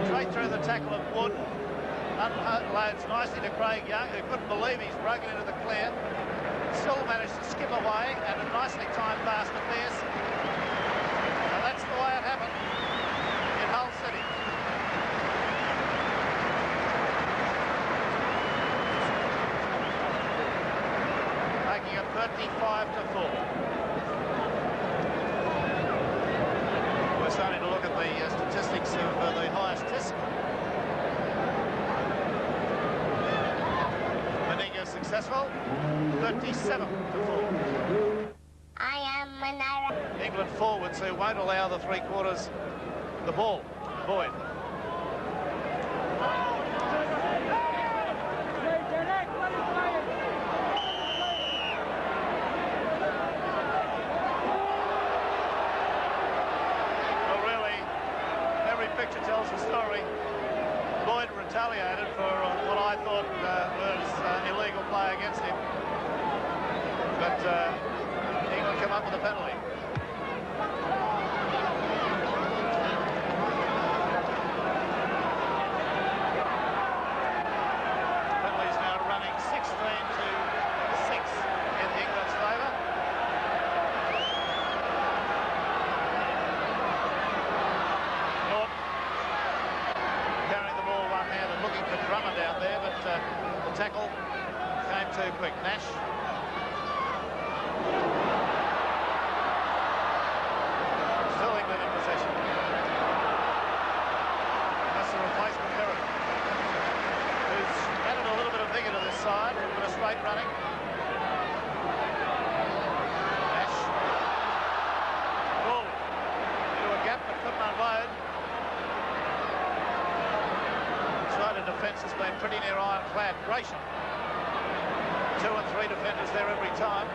C: Straight through the tackle of Wood. Unloads nicely to Craig Young, who couldn't believe he's broken into the clear. Still managed to skip away, and a nicely timed pass to Pearce. And that's the way it happened in Hull City. Making it 35-4. We're starting to look at the statistics of the highest test score. Meninga successful, 37-4.
H: I am Manara.
C: England forwards who won't allow the three quarters the ball. Boyd. Picture tells the story. Boyd retaliated for what I thought was illegal play against him. But England come up with a penalty. Penalty is now running 16-6 in England's favour. quick. Nash. Still England in possession. That's the replacement Heron, who's added a little bit of vigour to this side, a little bit of straight running. Nash. Bull into a gap but couldn't unload. Australian defence has been pretty near ironclad. Gratian. 2 and 3 defenders there every time.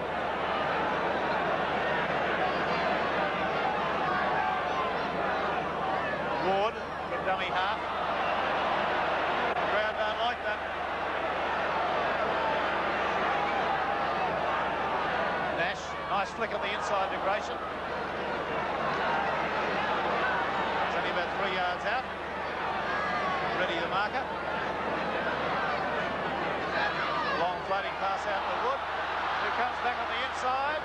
C: Ward from dummy half. The crowd don't like that. Nash, nice flick on the inside to Gratian. It's only about 3 yards out. Ready the marker. Long floating pass out to Wood, who comes back on the inside.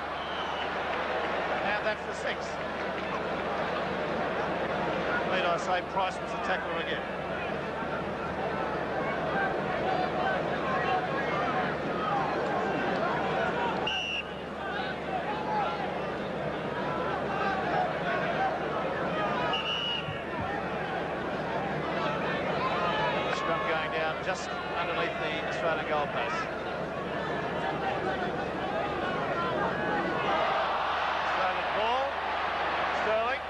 C: And that's the 6. Need I say Price was the tackler again. Scrum going down just underneath the Australian goal post. Australian ball. Sterling.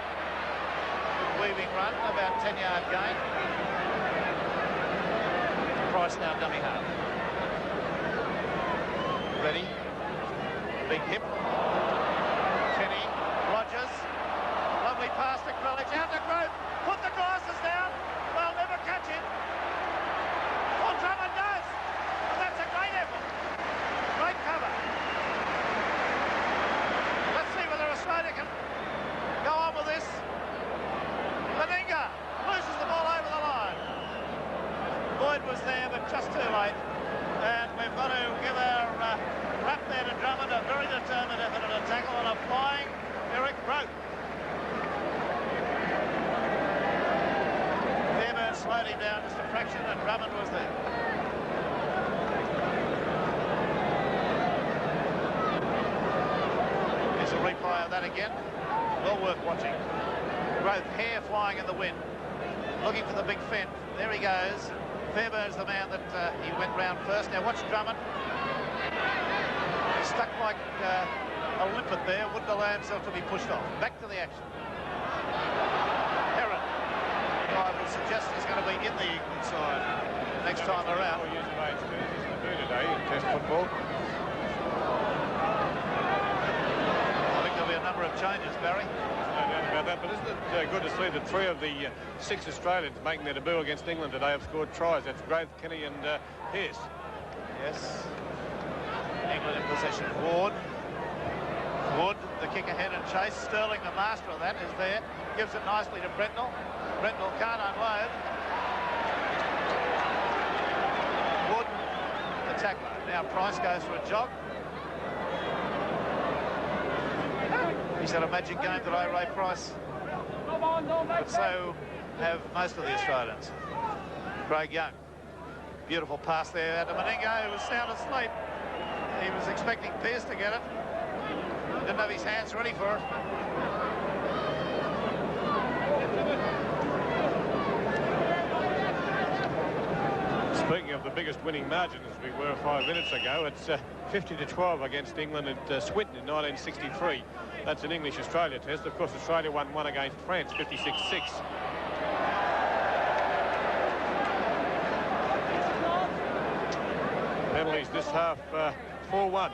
C: Weaving run, about 10-yard gain. Price now dummy half. Ready. Big hip. Kenny. Rogers. Lovely pass to Krellich. Out to Grove. Put the glasses down. They'll never catch it. Well, Drummond does. And that's a great effort. Great cover. Let's see whether Australia can go on with this. Meninga loses the ball over the line. Boyd was there, but just too late. And we've got to give our rap there to Drummond, a very determined effort at a tackle on a flying Eric Rote. Fairburn slowed him down just a fraction, and Drummond was there. Here's a replay of that again. Well worth watching. Growth, hair flying in the wind, looking for the big fend. There he goes. Fairburn's the man that he went round first. Now watch Drummond. He's stuck like a limpet there. Wouldn't allow himself to be pushed off. Back to the action. Heron. I would suggest he's going to be in the England side next time around.
D: 4 years of age, too. He's going to do today in Test football.
C: I think there'll be a number of changes, Barry.
D: No doubt about that, but isn't it good to see that 3 of the 6 Australians making their debut against England today have scored tries? That's Grove, Kenny and Pearce.
C: Yes. England in possession. Ward. Wood, the kick ahead and chase. Sterling, the master of that, is there. Gives it nicely to Brentnell. Brentnell can't unload. Wood, the tackler. Now Price goes for a jog. He's had a magic game today, Ray Price. But so have most of the Australians. Craig Young. Beautiful pass there out to Meninga, who was sound asleep. He was expecting Pearce to get it. Didn't have his hands ready for it.
D: Speaking of the biggest winning margin, as we were 5 minutes ago, it's 50-12 against England at Swinton in 1963. That's an English-Australia test. Of course, Australia won 1 against France, 56-6. Penalties this half, 4-1.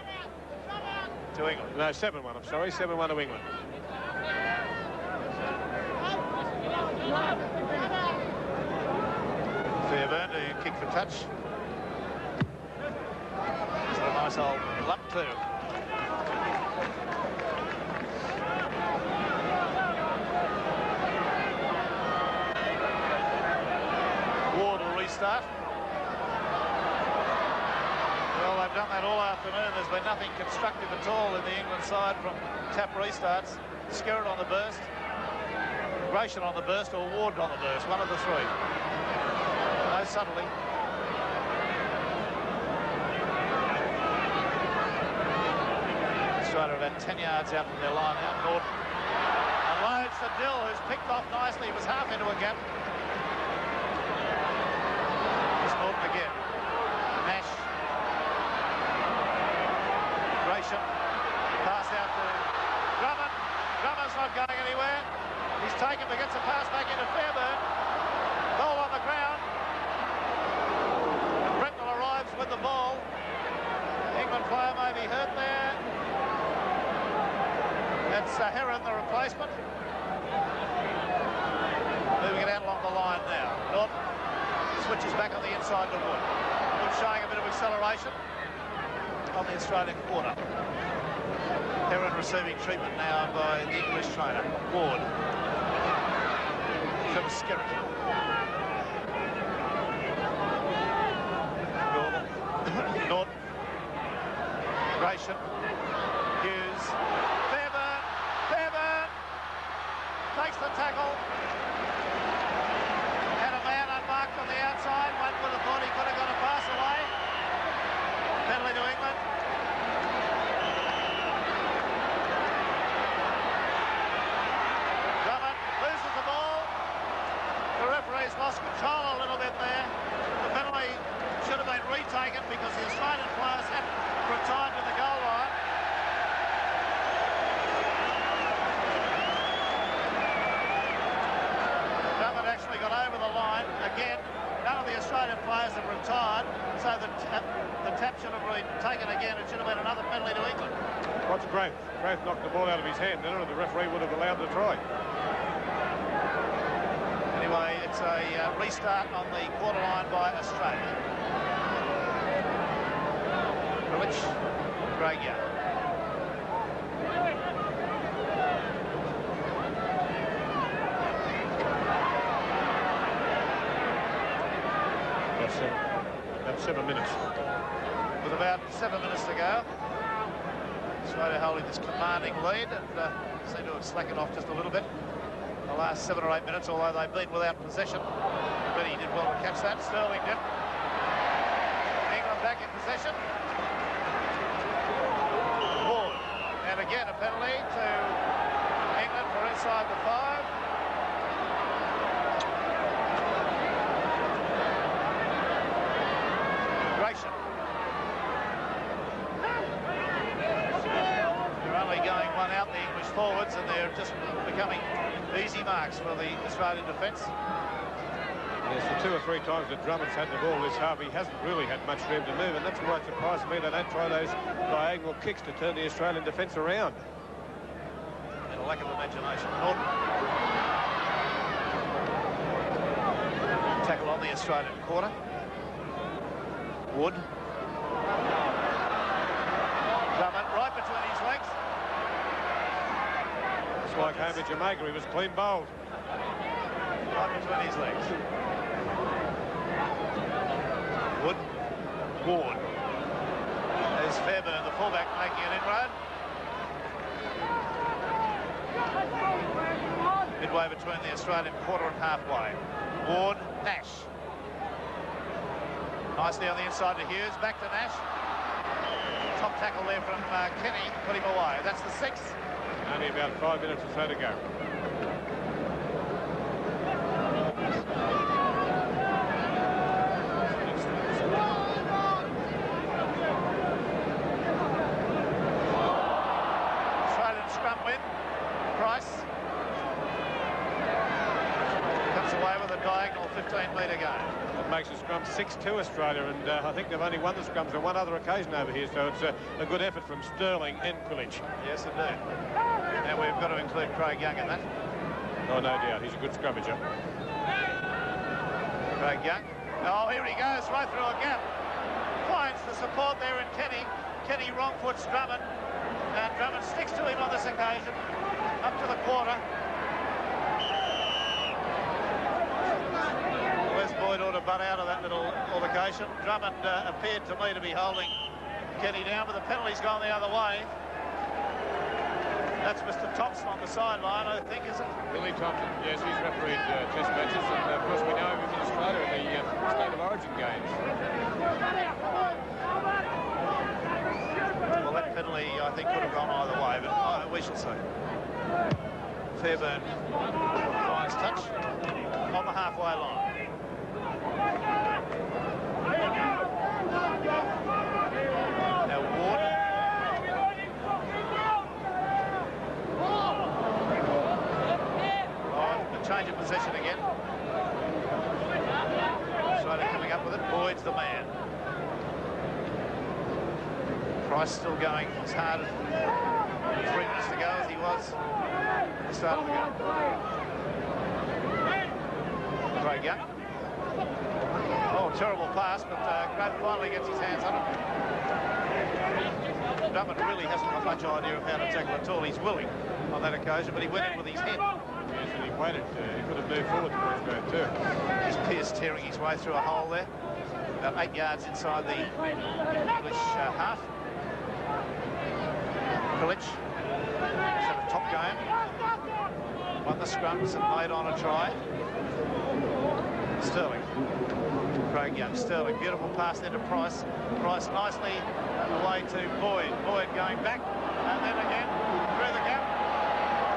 C: To England.
D: No, 7-1, I'm sorry. 7-1 to England.
C: Fairburn to kick for touch. It's a nice old lump too. Ward will restart. Well, they've done that all afternoon. There's been nothing constructive at all in the England side from tap restarts. Skerritt on the burst, Gratian on the burst, or Ward on the burst. One of the three. No subtlety. Australia about 10 yards out from their line now. Norton unloads to Dill, who's picked off nicely. He was half into a gap. It's Norton again. Nash. Gratian. Pass out to Drummond. Drummond's not going anywhere. He's taken, but gets a pass back into Fairburn. Ball on the ground. And Brentnell arrives with the ball. England player may be hurt there. That's Heron, the replacement. Moving it out along the line now. Norton switches back on the inside to Wood. Wood showing a bit of acceleration on the Australian quarter. Heron receiving treatment now by the English trainer. Ward. Trevor Skerritt. Norton. Gratian. Hughes. Fairburn takes the tackle. Had a man unmarked on the outside. One would have thought he could have got a pass away. Penalty to England. Drummond loses the ball. The referee's lost control a little bit there. The penalty should have been retaken because the Australian players had retired to the goal line. Drummond actually got over the line. Again, none of the Australian players have retired, so the tap should have been taken again. It should have been another penalty to England.
D: Watch Graith. Graith knocked the ball out of his hand, and the referee would have allowed the try.
C: Anyway, it's a restart on the quarter line by Australia. Grillitsch, Craig Young.
D: About 7 minutes.
C: With about 7 minutes to go. Australia holding this commanding lead and seem to have slackened off just a little bit the last 7 or 8 minutes, although they've been without possession. But he did well to catch that. Sterling did. England back in possession. Ward. And again a penalty to England for inside the 5. Gratian. They're only going one out, the English forwards, and they're just becoming easy marks for the Australian defence.
D: Yes, the 2 or 3 times that Drummond's had the ball this half, he hasn't really had much room to move, and that's why it surprises me they don't try those diagonal kicks to turn the Australian defence around.
C: And a lack of imagination. Norton. Tackle on the Australian quarter. Wood. Drummond right between his legs.
D: It's like Homer Jamaica, he was clean bowled.
C: Right between his legs. Wood. Ward. There's Fairburn, the fullback, making an inroad. Midway between the Australian quarter and halfway. Ward. Nash. Nicely on the inside to Hughes. Back to Nash. Top tackle there from Kenny. Put him away. That's the 6th.
D: Only about 5 minutes or so to go.
C: Australian scrum win. Price comes away with a diagonal 15-metre game.
D: That makes the scrum 6-2 Australia, and I think they've only won the scrums on one other occasion over here, so it's a good effort from Sterling and Grillitsch.
C: Yes, indeed. And we've got to include Craig Young in that.
D: Oh, no doubt. He's a good scrummager.
C: Craig Young. Oh, here he goes, right through a gap. Finds the support there in Kenny. Kenny wrong-foots Drummond. And Drummond sticks to him on this occasion. Up to the quarter. Wes Boyd ought to butt out of that little altercation. Drummond appeared to me to be holding Kenny down, but the penalty's gone the other way. That's Mr. Thompson on the sideline, I think, is it?
D: Billy Thompson, yes, he's refereed test matches, and of course we know him in Australia in the State of Origin games.
C: Well, that penalty, I think, could have gone either way, but we shall see. Fairburn finds touch on the halfway line. Now Ward. A change of possession again. Australia coming up with it. Boyd's the man. Price still going as hard as 3 minutes to go as he was at the start of the game. Craig Young. Oh, terrible pass, but Grant finally gets his hands on it. Drummond really hasn't got much idea of how to tackle at all. He's willing on that occasion, but he went in with his head.
D: Yes, and he waited. He could have moved forward towards Grant too.
C: There's Pearce tearing his way through a hole there. About 8 yards inside the English half. Pilic had a top game. Won the scrums and made on a try. Sterling. Craig Young. Sterling. Beautiful pass there to Price. Price nicely away to Boyd. Boyd going back. And then again through the gap.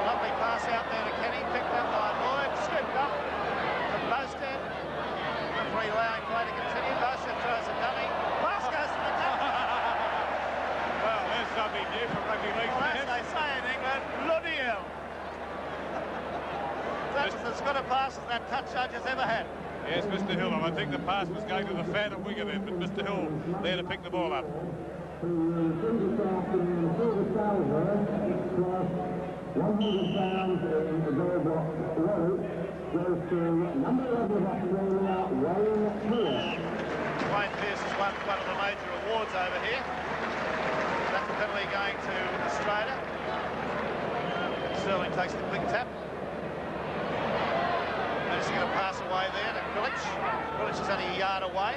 C: Lovely pass out there to Kenny. Picked up by Boyd. Scooped up to Bowstead. Referee allowing play to continue. Bowstead throws a dummy. Pass goes to the cup.
D: Well, there's something new for rugby league.
C: Well, as they say in England, bloody hell. That was as good a pass as that touch judge has ever had.
D: Yes, Mr. Hill. I think the pass was going to the phantom winger then, but Mr. Hill there to pick the ball up.
C: Wayne Pearce has won one of the major awards over here. That's a penalty going to Australia. Sterling takes the quick tap. And he's going to pass away there to Pilic. Pilic is only a yard away.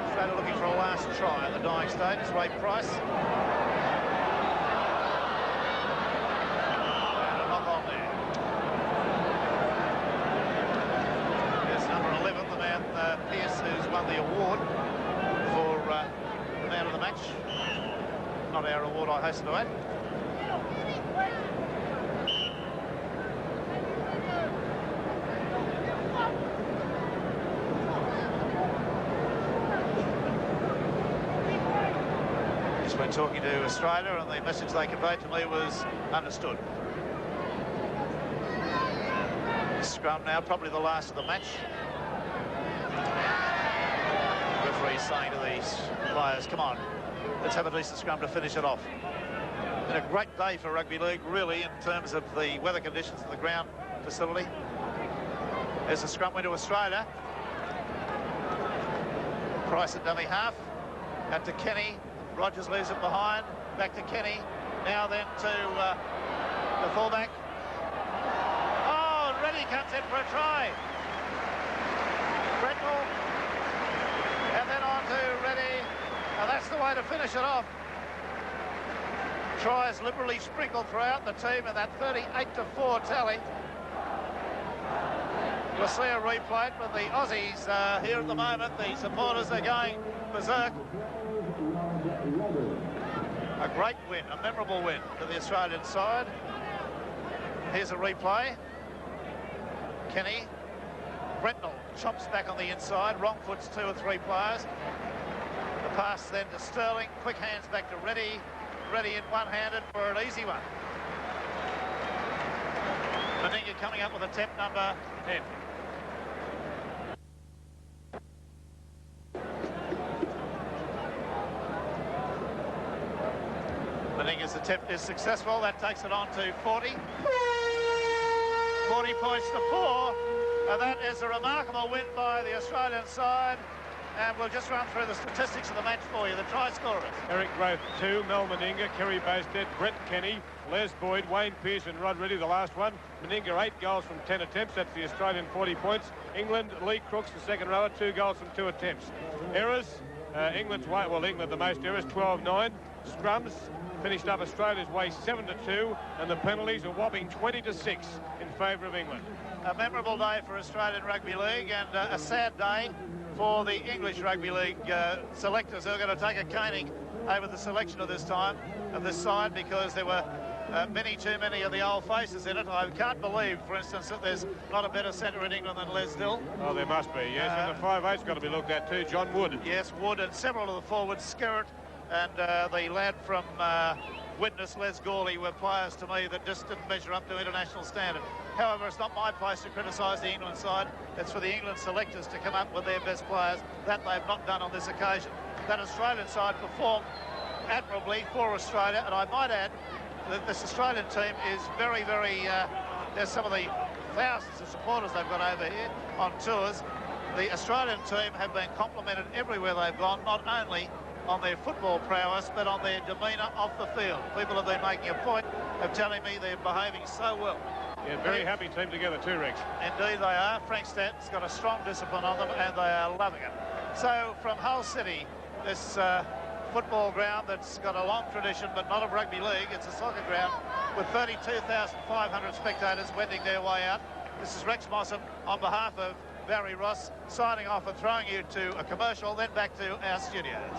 C: Australia looking for a last try at the dying stage. It's Ray Price. And a knock on there. There's number 11, the man Pearce, who's won the award for the man of the match. Not our award, I hasten to add. Just when talking to Australia, and the message they conveyed to me was understood. Scrum now, probably the last of the match. The referee saying to these players, come on, let's have a decent scrum to finish it off. Been a great day for rugby league, really, in terms of the weather conditions of the ground facility. There's a scrum win to Australia. Price at dummy half. Out to Kenny. Rogers leaves it behind. Back to Kenny. Now then to the fullback. Oh, Reddy comes in for a try. Brendel. And then on to Reddy. And that's the way to finish it off. Tries liberally sprinkled throughout the team in that 38-4 tally. We'll see a replay, but the Aussies here at the moment, the supporters are going berserk. A great win, a memorable win for the Australian side. Here's a replay. Kenny. Brendel chops back on the inside. Wrong foots 2 or 3 players. The pass then to Sterling. Quick hands back to Reddy. Reddy in one-handed for an easy one. Meninga coming up with attempt number 10. Meninga's attempt is successful. That takes it on to 40. 40 points to 4. And that is a remarkable win by the Australian side. And we'll just run through the statistics of the match for you. The try scorers.
D: Eric Grothe 2, Mel Meninga, Kerry Bowstead, Brett Kenny, Les Boyd, Wayne Pearce and Rod Reddy, the last one. Meninga 8 goals from 10 attempts. That's the Australian 40 points. England, Lee Crooks, the second rower, 2 goals from 2 attempts. Errors, England the most errors, 12-9. Scrums finished up Australia's way 7-2, and the penalties a whopping 20-6 in favour of England.
C: A memorable day for Australian Rugby League, and a sad day for the English Rugby League selectors who are going to take a caning over the selection of this time. of this side because there were too many of the old faces in it. I can't believe, for instance, that there's not a better centre in England than Les Dill.
D: Oh, there must be, yes. And the 5'8's got to be looked at too, John Wood.
C: Yes, Wood, and several of the forwards, Skerritt and the lad from Widnes, Les Gawley, were players to me that just didn't measure up to international standard. However, it's not my place to criticise the England side. It's for the England selectors to come up with their best players. That they've not done on this occasion. That Australian side performed admirably for Australia, and I might add that this Australian team is very, there's some of the thousands of supporters they've got over here on tours. The Australian team have been complimented everywhere they've gone, not only on their football prowess, but on their demeanour off the field. People have been making a point of telling me they're behaving so well.
D: Yeah, very happy team together too, Rex.
C: Indeed they are. Frank Stanton's got a strong discipline on them, and they are loving it. So from Hull City, this football ground that's got a long tradition but not of rugby league, it's a soccer ground with 32,500 spectators wending their way out. This is Rex Mossop on behalf of Barry Ross signing off and throwing you to a commercial, then back to our studios.